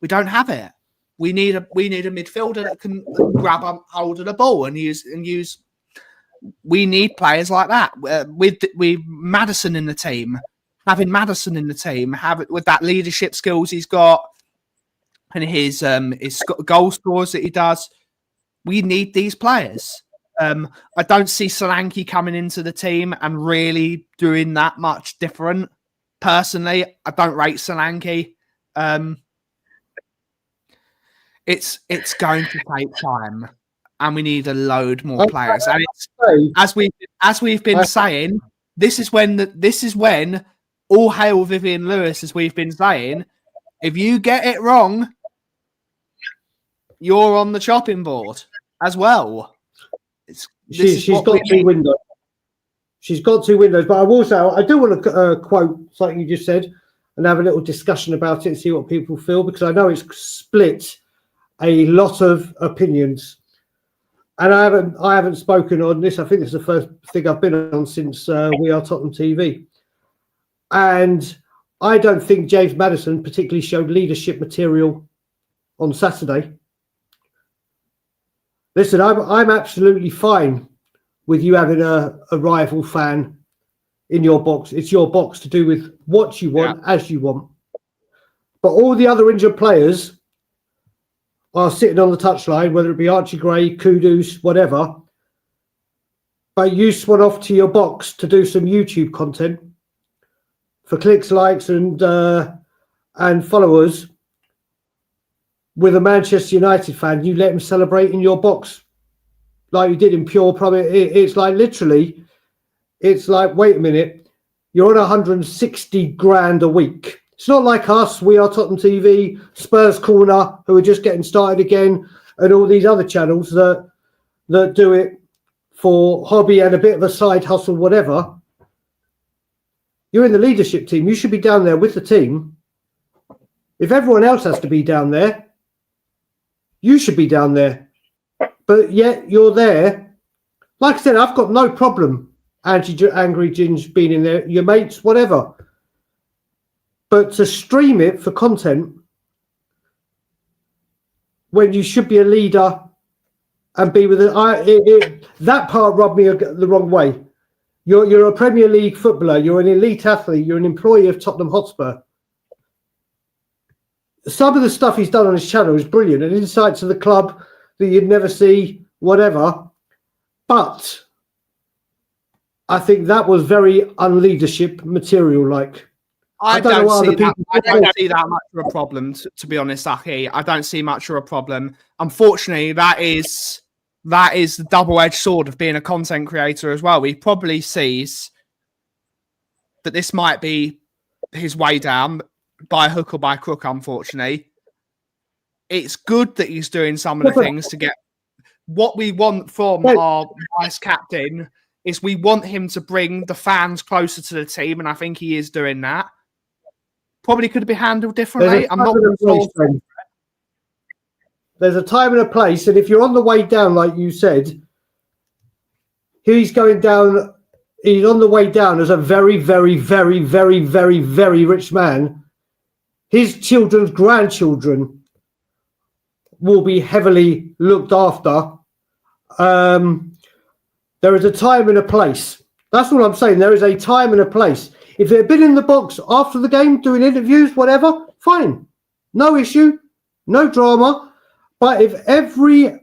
We don't have it. We need a midfielder that can grab a hold of the ball and use. We need players like that. With Maddison in the team, having Maddison in the team, with that leadership skills he's got, and his goal scores that he does, we need these players. I don't see Solanke coming into the team and really doing that much different. Personally, I don't rate Solanke. It's going to take time, and we need a load more players. And as we've been saying, this is when all hail Vivian Lewis, as we've been saying. If you get it wrong, you're on the chopping board as well. She's got 2 windows. She's got 2 windows, but I will say I do want to quote something you just said and have a little discussion about it and see what people feel, because I know it's split a lot of opinions. And I haven't spoken on this. I think it's the first thing I've been on since We Are Tottenham TV. And I don't think James Maddison particularly showed leadership material on Saturday. Listen, I'm absolutely fine with you having a rival fan in your box. It's your box to do with what you want, as you want. But all the other injured players are sitting on the touchline, whether it be Archie Gray, Kudus, whatever. But you swan off to your box to do some YouTube content for clicks, likes, and followers. With a Manchester United fan, you let him celebrate in your box like you did in pure promise. It's like literally, it's like, wait a minute, you're on 160 grand a week. It's not like us, We Are Tottenham TV, Spurs Corner, who are just getting started again, and all these other channels that that do it for hobby and a bit of a side hustle, whatever. You're in the leadership team. You should be down there with the team. If everyone else has to be down there, you should be down there. But yet you're there. Like I said, I've got no problem Angry Ginge being in there, your mates, whatever. But to stream it for content when you should be a leader and be with it, that part rubbed me the wrong way. You're a Premier League footballer. You're an elite athlete. You're an employee of Tottenham Hotspur. Some of the stuff he's done on his channel is brilliant, and insight to the club that you'd never see, whatever. But I think that was very unleadership material. Like, I don't see that much of a problem, to be honest, Aki. I don't see much of a problem. Unfortunately, that is the double-edged sword of being a content creator as well. He probably sees that this might be his way down by hook or by crook, unfortunately. It's good that he's doing some of the things to get what we want from our vice captain is we want him to bring the fans closer to the team, and I think he is doing that. Probably could be handled differently. I'm not sure. There's a time and a place, and if you're on the way down, like you said, he's going down. He's on the way down as a very, very, very, very, very, very rich man. His children's grandchildren will be heavily looked after. There is a time and a place. That's what I'm saying. There is a time and a place. If they'd been in the box after the game doing interviews, whatever, fine. No issue, no drama. But if every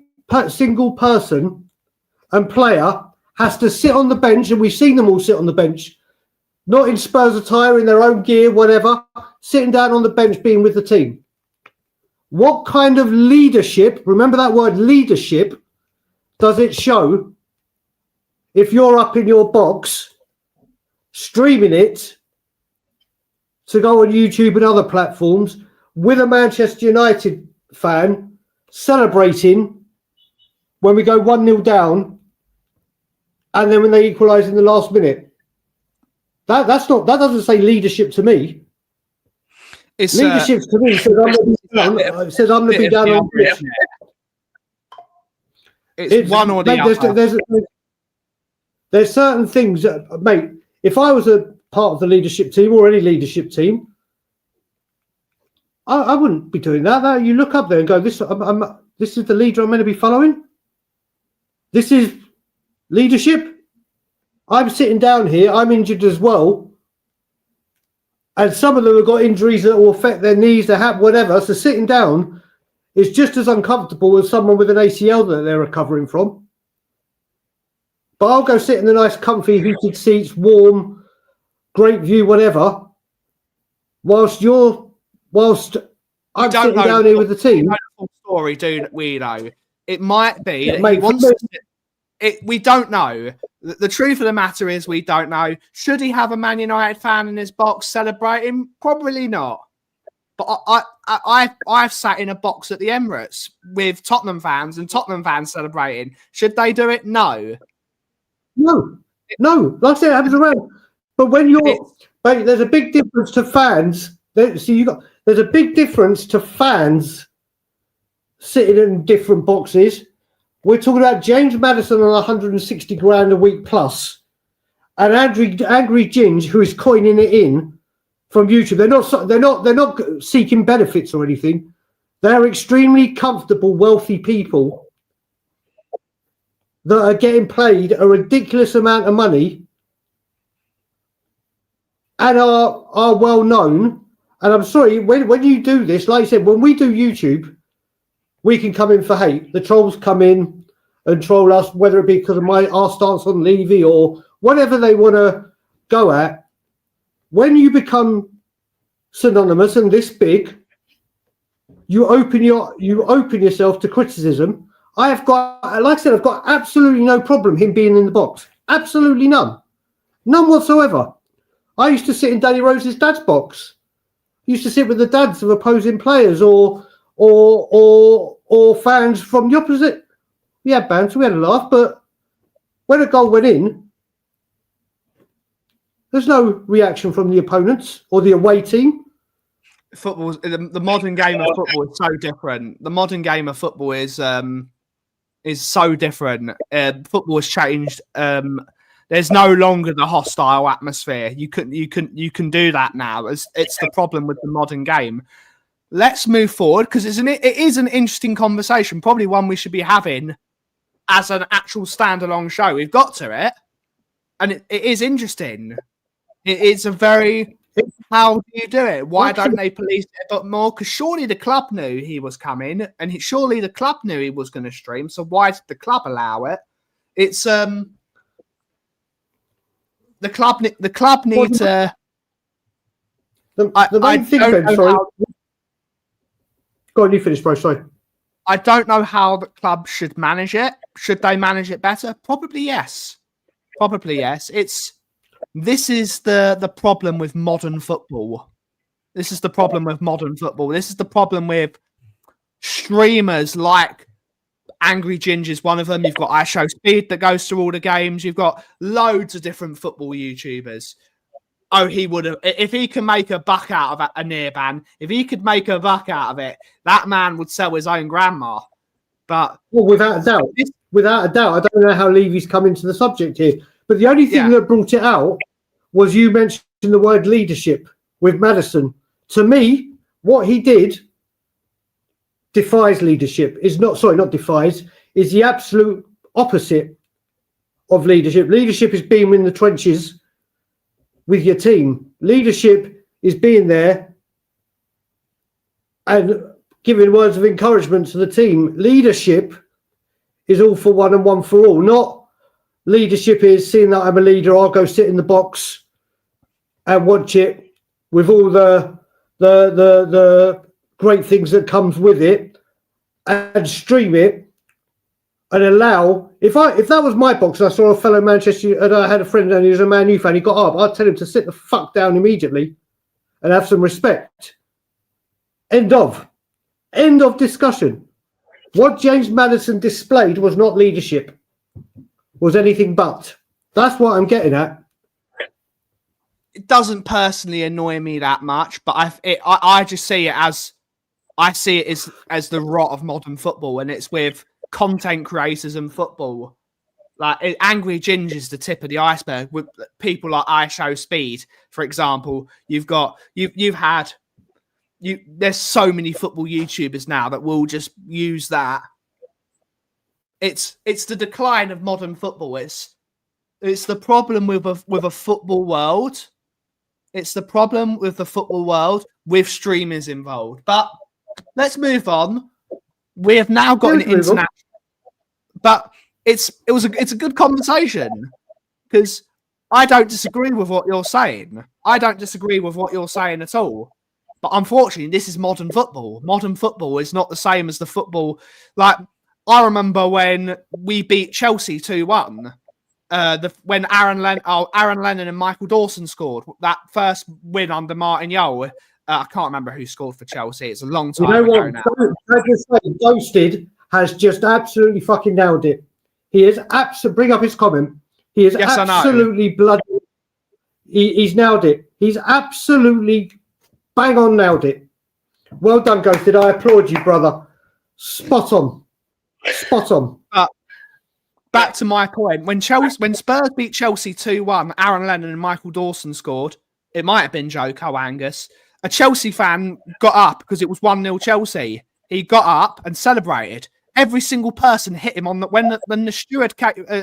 single person and player has to sit on the bench, and we've seen them all sit on the bench, not in Spurs attire, in their own gear, whatever, sitting down on the bench being with the team. What kind of leadership, remember that word leadership, does it show if you're up in your box streaming it to go on YouTube and other platforms with a Manchester United fan celebrating when we go 1-0 down and then when they equalise in the last minute? That doesn't say leadership to me. It's leadership to me says I'm going to be down on pitch. It's one or the other. There's certain things, mate. If I was a part of the leadership team or any leadership team, I wouldn't be doing that. You look up there and go, this is the leader I'm meant to be following. This is leadership. I'm sitting down here. I'm injured as well. And some of them have got injuries that will affect their knees, their hat, whatever. So sitting down is just as uncomfortable as someone with an ACL that they're recovering from. But I'll go sit in the nice, comfy, heated seats, warm, great view, whatever, whilst I'm sitting down here with the team. We don't know the full story, do we, though? It might be that he wants to... We don't know. The truth of the matter is we don't know. Should he have a Man United fan in his box celebrating? Probably not. But I've sat in a box at the Emirates with Tottenham fans and Tottenham fans celebrating. Should they do it? No. No. Like I said, it happens around. But when there's a big difference to fans. There's a big difference to fans sitting in different boxes. We're talking about James Maddison on 160 grand a week plus, and Angry Ginge, who is coining it in from YouTube. They're not seeking benefits or anything. They're extremely comfortable, wealthy people that are getting paid a ridiculous amount of money and are well known. And I'm sorry, when you do this, like I said, when we do YouTube, we can come in for hate. The trolls come in and troll us, whether it be because of our stance on Levy or whatever they want to go at. When you become synonymous and this big, you open yourself to criticism. I've got absolutely no problem him being in the box. Absolutely none whatsoever. I used to sit in Danny Rose's dad's box. Used to sit with the dads of opposing players or fans from the opposite. We had banter, we had a laugh, but when a goal went in, there's no reaction from the opponents or the away team. Football, the modern game of football is so different. The modern game of football is so different. Football has changed. There's no longer the hostile atmosphere. You can do that now. It's the problem with the modern game. Let's move forward because it is an interesting conversation. Probably one we should be having as an actual standalone show. We've got to it, and it is interesting. It's a very how do you do it? Why don't they police it a bit more? Because surely the club knew he was coming, and surely the club knew he was going to stream. So why did the club allow it? It's the club need to. The main thing, Ben, sorry. Go on, you finish, bro. Sorry. I don't know how the club should manage it. Should they manage it better? Probably yes. This is the problem with modern football. This is the problem with streamers like Angry Ginger's one of them. You've got I Show Speed that goes to all the games. You've got loads of different football YouTubers. Oh, he would have. If he can make a buck out of a near ban, if he could make a buck out of it, that man would sell his own grandma. But without a doubt, I don't know how Levy's come into the subject here. But the only thing that brought it out was you mentioned the word leadership with Madison. To me, what he did defies leadership. Not defies, is the absolute opposite of leadership. Leadership is being in the trenches with your team. Leadership is being there and giving words of encouragement to the team. Leadership is all for one and one for all. Not leadership is seeing that I'm a leader, I'll go sit in the box and watch it with all the great things that comes with it and stream it and allow. If that was my box and I saw a fellow Manchester and I had a friend and he was a Man U fan, he got up, I'd tell him to sit the fuck down immediately and have some respect. End of discussion. What James Maddison displayed was not leadership, was anything but. That's what I'm getting at. It doesn't personally annoy me that much, but I just see it as the rot of modern football, and it's with content creators and football. Like Angry Ginger's the tip of the iceberg. With people like I Show Speed, for example, there's so many football YouTubers now that will just use that. It's the decline of modern football. It's the problem with a football world. It's the problem with the football world with streamers involved. But let's move on. We have now got an international. But it's a good conversation because I don't disagree with what you're saying. I don't disagree with what you're saying at all. But unfortunately, this is modern football. Modern football is not the same as the football. Like, I remember when we beat Chelsea 2-1, when Aaron Lennon and Michael Dawson scored that first win under Martin Jol. I can't remember who scored for Chelsea. It's a long time ago now. I just say, Ghosted has just absolutely fucking nailed it. He is bring up his comment. He is absolutely bloody. He's nailed it. He's absolutely bang on nailed it. Well done, Ghosted. I applaud you, brother. Spot on. Back to my point. When Spurs beat Chelsea 2-1, Aaron Lennon and Michael Dawson scored. It might have been Joe Angus. A Chelsea fan got up because it was 1-0 Chelsea. He got up and celebrated. Every single person hit him when the steward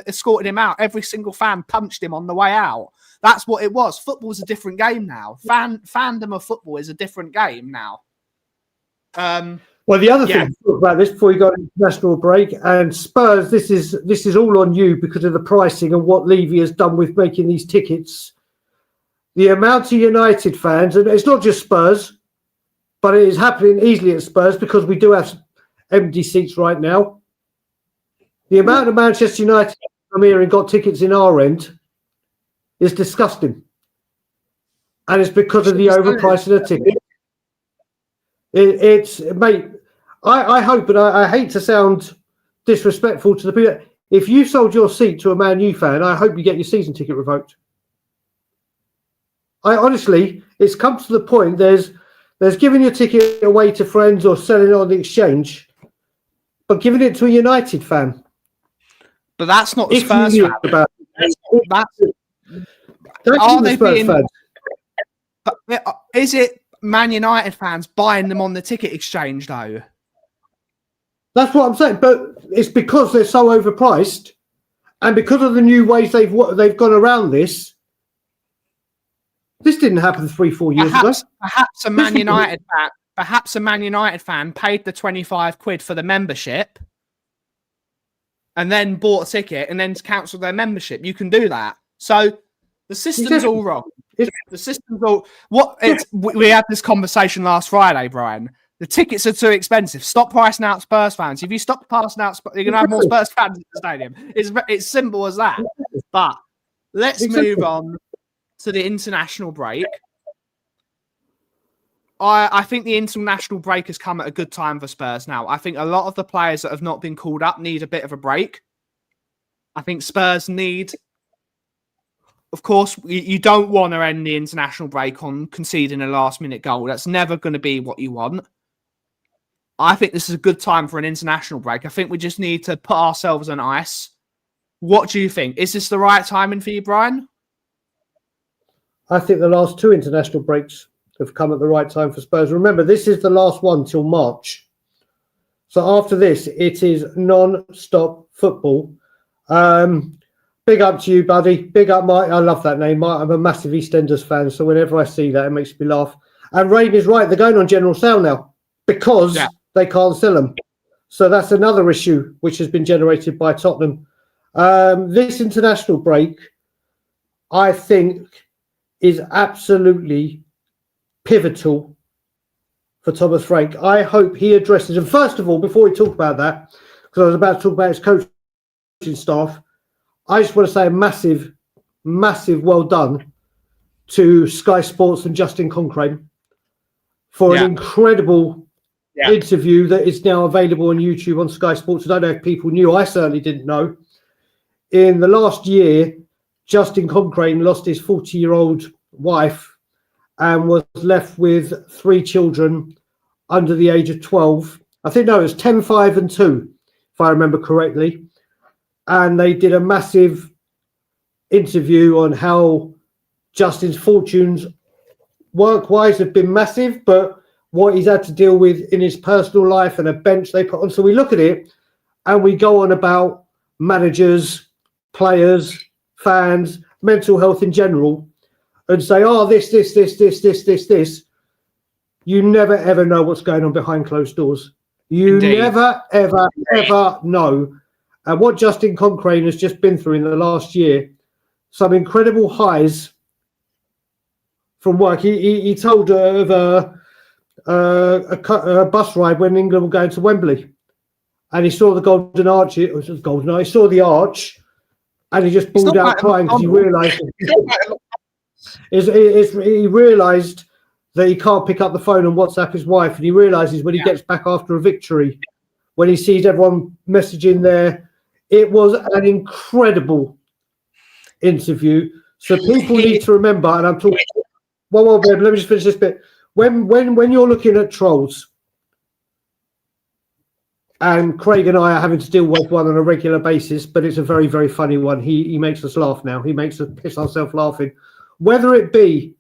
escorted him out. Every single fan punched him on the way out. That's what it was. Football's a different game now. Fandom of football is a different game now. Well, the other thing to talk about this before we go to international break, and Spurs, this is all on you because of the pricing and what Levy has done with making these tickets. The amount of United fans, and it's not just Spurs, but it is happening easily at Spurs because we do have empty seats right now. The amount of Manchester United come here and got tickets in our end is disgusting. And it's because of the overpricing of tickets. Mate, I hope, and I hate to sound disrespectful to the people. If you sold your seat to a Man U fan, I hope you get your season ticket revoked. I honestly, it's come to the point. There's giving your ticket away to friends or selling it on the exchange, but giving it to a United fan. But that's not the Spurs fan. Are they being? Fans. Is it Man United fans buying them on the ticket exchange though? That's what I'm saying. But it's because they're so overpriced, and because of the new ways they've gone around this. This didn't happen 3-4 years ago. Perhaps a Man United fan paid the 25 quid for the membership and then bought a ticket and then cancelled their membership. You can do that. So the system's all wrong. The system's all we had this conversation last Friday, Brian. The tickets are too expensive. Stop pricing out Spurs fans. If you stop passing out, you're going to have more Spurs fans in the stadium. It's simple as that. But let's move on to the international break. I think the international break has come at a good time for Spurs now. I think a lot of the players that have not been called up need a bit of a break. I think Spurs need... Of course, you don't want to end the international break on conceding a last-minute goal. That's never going to be what you want. I think this is a good time for an international break. I think we just need to put ourselves on ice. What do you think? Is this the right timing for you, Brian? I think the last two international breaks have come at the right time for Spurs. Remember, this is the last one till March. So after this, it is non-stop football. Big up to you, buddy. Big up, Mike. I love that name, Mike. I'm a massive EastEnders fan, so whenever I see that, it makes me laugh. And Rain is right. They're going on general sale now because they can't sell them. So that's another issue which has been generated by Tottenham. This international break, I think, is absolutely pivotal for Thomas Frank. I hope he addresses, and first of all, before we talk about that, because I was about to talk about his coaching staff, I just want to say a massive, massive well done to Sky Sports and Justin Concrane for an incredible interview that is now available on YouTube on Sky Sports. I don't know if people knew, I certainly didn't know. In the last year, Justin Concrane lost his 40-year-old wife and was left with 3 children under the age of 12. I think, no, it was 10, 5 and 2, if I remember correctly. And they did a massive interview on how Justin's fortunes work-wise have been massive, but what he's had to deal with in his personal life and a bench they put on. So we look at it and we go on about managers, players, fans, mental health in general, and say, oh, this. You never, ever know what's going on behind closed doors. You never, ever know. And what Justin Concrane has just been through in the last year, some incredible highs from work. He told of a bus ride when England were going to Wembley, and he saw the Golden Arch. It was Golden Arch. He saw the arch, and he just bawled out crying because he realised he realised that he can't pick up the phone and WhatsApp his wife, and he realises when he gets back after a victory, when he sees everyone messaging there. It was an incredible interview. So people need to remember, and I'm talking. One more bit. Let me just finish this bit. When you're looking at trolls, and Craig and I are having to deal with one on a regular basis, but it's a very, very funny one. He makes us laugh now. He makes us piss ourselves laughing. Whether it be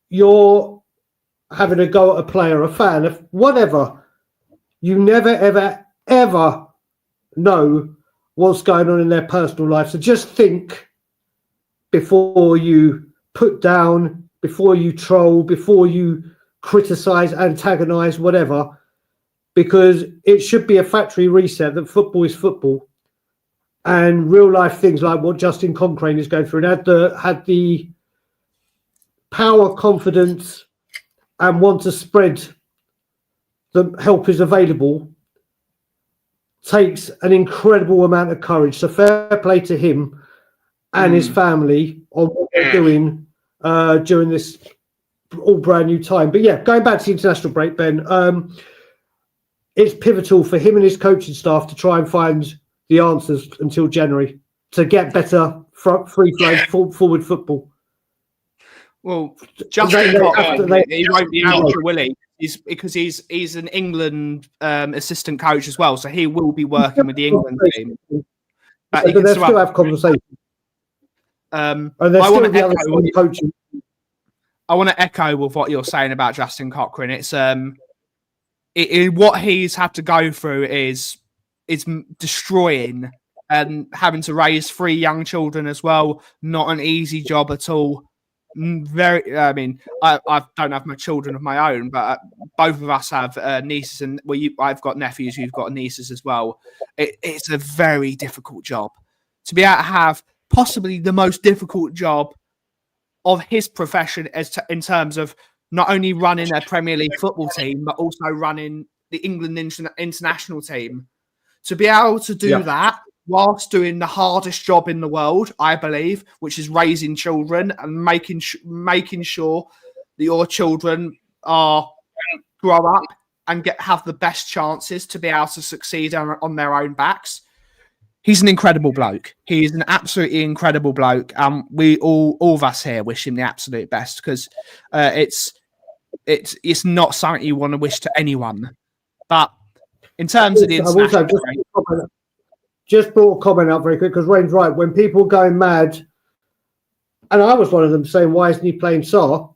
you're having a go at a player, a fan, whatever, you never, ever know what's going on in their personal life. So just think before you put down, before you troll, before you criticize, antagonize, whatever, because it should be a factory reset that football is football, and real life things like what Justin Concrane is going through, and had the power, confidence, and want to spread the help is available, takes an incredible amount of courage. So fair play to him and his family on what they're doing during this all brand new time. But yeah, going back to the international break, Ben, it's pivotal for him and his coaching staff to try and find the answers until January to get better free-flow forward football. Well, Justin Cock, he won't be able to, will he? Because he's an England assistant coach as well, so he will be working with the England team. But they still have conversations. And there's still the other coaching. I want to echo with what you're saying about Justin Cochrane. It's what he's had to go through is destroying, and having to raise 3 young children as well. Not an easy job at all. I mean, I don't have my children of my own, but both of us have nieces, and I've got nephews who've got nieces as well. It's a very difficult job to be able to have, possibly the most difficult job of his profession in terms of not only running a Premier League football team, but also running the England international team. To be able to do that whilst doing the hardest job in the world, I believe, which is raising children and making sure that your children grow up and have the best chances to be able to succeed on their own backs. He's an incredible bloke. He is an absolutely incredible bloke. We all of us here wish him the absolute best, because it's not something you want to wish to anyone. But in terms of the international, just brought a comment up very quick, because Wayne's right. When people are going mad, and I was one of them saying, why isn't he playing Sarr?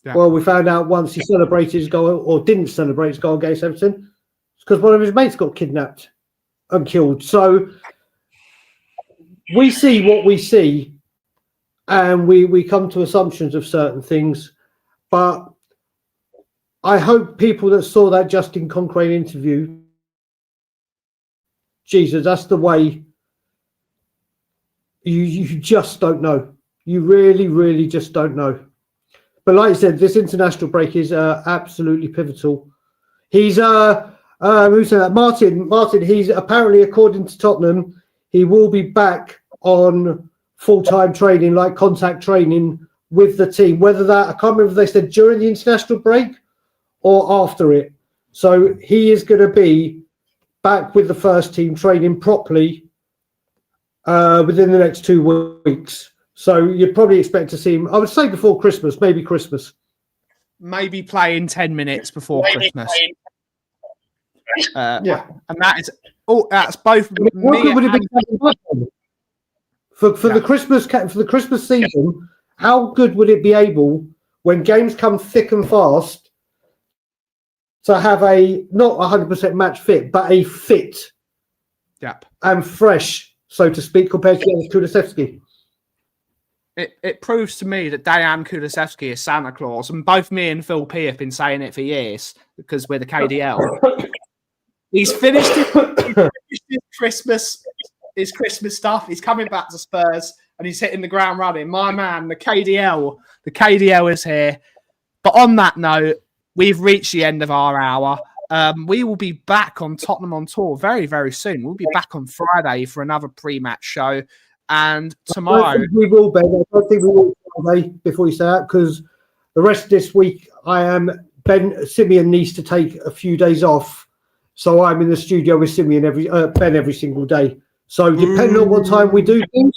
Yeah. Well, we found out once he celebrated his goal, or didn't celebrate his goal against Everton, it's because one of his mates got kidnapped and killed. So we see what we see, and we come to assumptions of certain things. But I hope people that saw that Justin Cochrane interview, Jesus, that's the way. You just don't know. You really, really just don't know. But like I said, this international break is absolutely pivotal. He's who said that? Martin. He's apparently, according to Tottenham, he will be back on full-time training, like contact training with the team. Whether that, I can't remember if they said during the international break or after it. So he is going to be back with the first team training properly within the next 2 weeks. So you'd probably expect to see him, I would say, before Christmas, maybe Christmas. Maybe playing 10 minutes before Christmas. Yeah. And that's both me for the Christmas season. How good would it be able, when games come thick and fast, to have a not 100% match fit, but a fit, and fresh, so to speak, compared to Kulusevski? It proves to me that Dejan Kulusevski is Santa Claus, and both me and Phil P have been saying it for years, because we're the KDL. He's finished his Christmas stuff. He's coming back to Spurs, and he's hitting the ground running. My man, the KDL is here. But on that note, we've reached the end of our hour. We will be back on Tottenham on Tour very, very soon. We'll be back on Friday for another pre-match show. And tomorrow... I don't think we will Friday, before you say that, because the rest of this week, Simeon needs to take a few days off. So I'm in the studio with Simeon Ben every single day. So depending on what time we do things,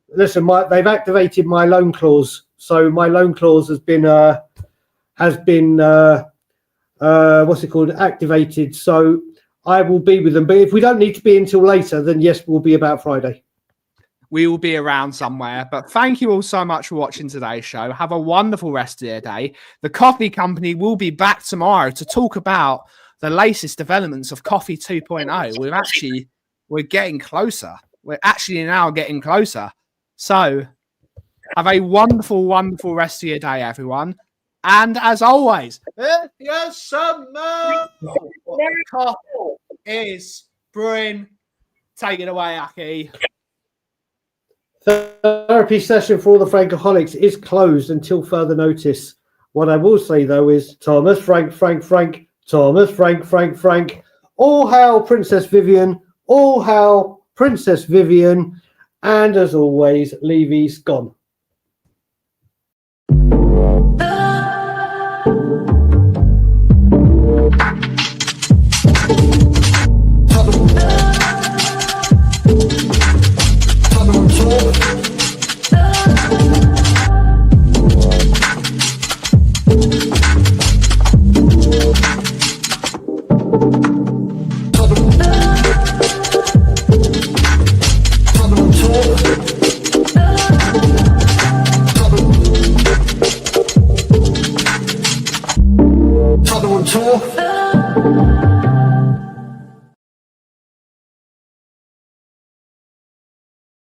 listen, they've activated my loan clause. So my loan clause has been activated. So I will be with them. But if we don't need to be until later, then yes, we'll be about Friday. We will be around somewhere. But thank you all so much for watching today's show. Have a wonderful rest of your day. The Coffee Company will be back tomorrow to talk about the latest developments of Kauffie 2.0. We're getting closer. We're actually now getting closer. So have a wonderful, wonderful rest of your day, everyone. And as always, yes, summer is brewing. Take it away, Aki. Therapy session for all the Frankaholics is closed until further notice. What I will say, though, is Thomas, Frank, Thomas, Frank. All hail Princess Vivian. All hail Princess Vivian. And as always, Levy's gone.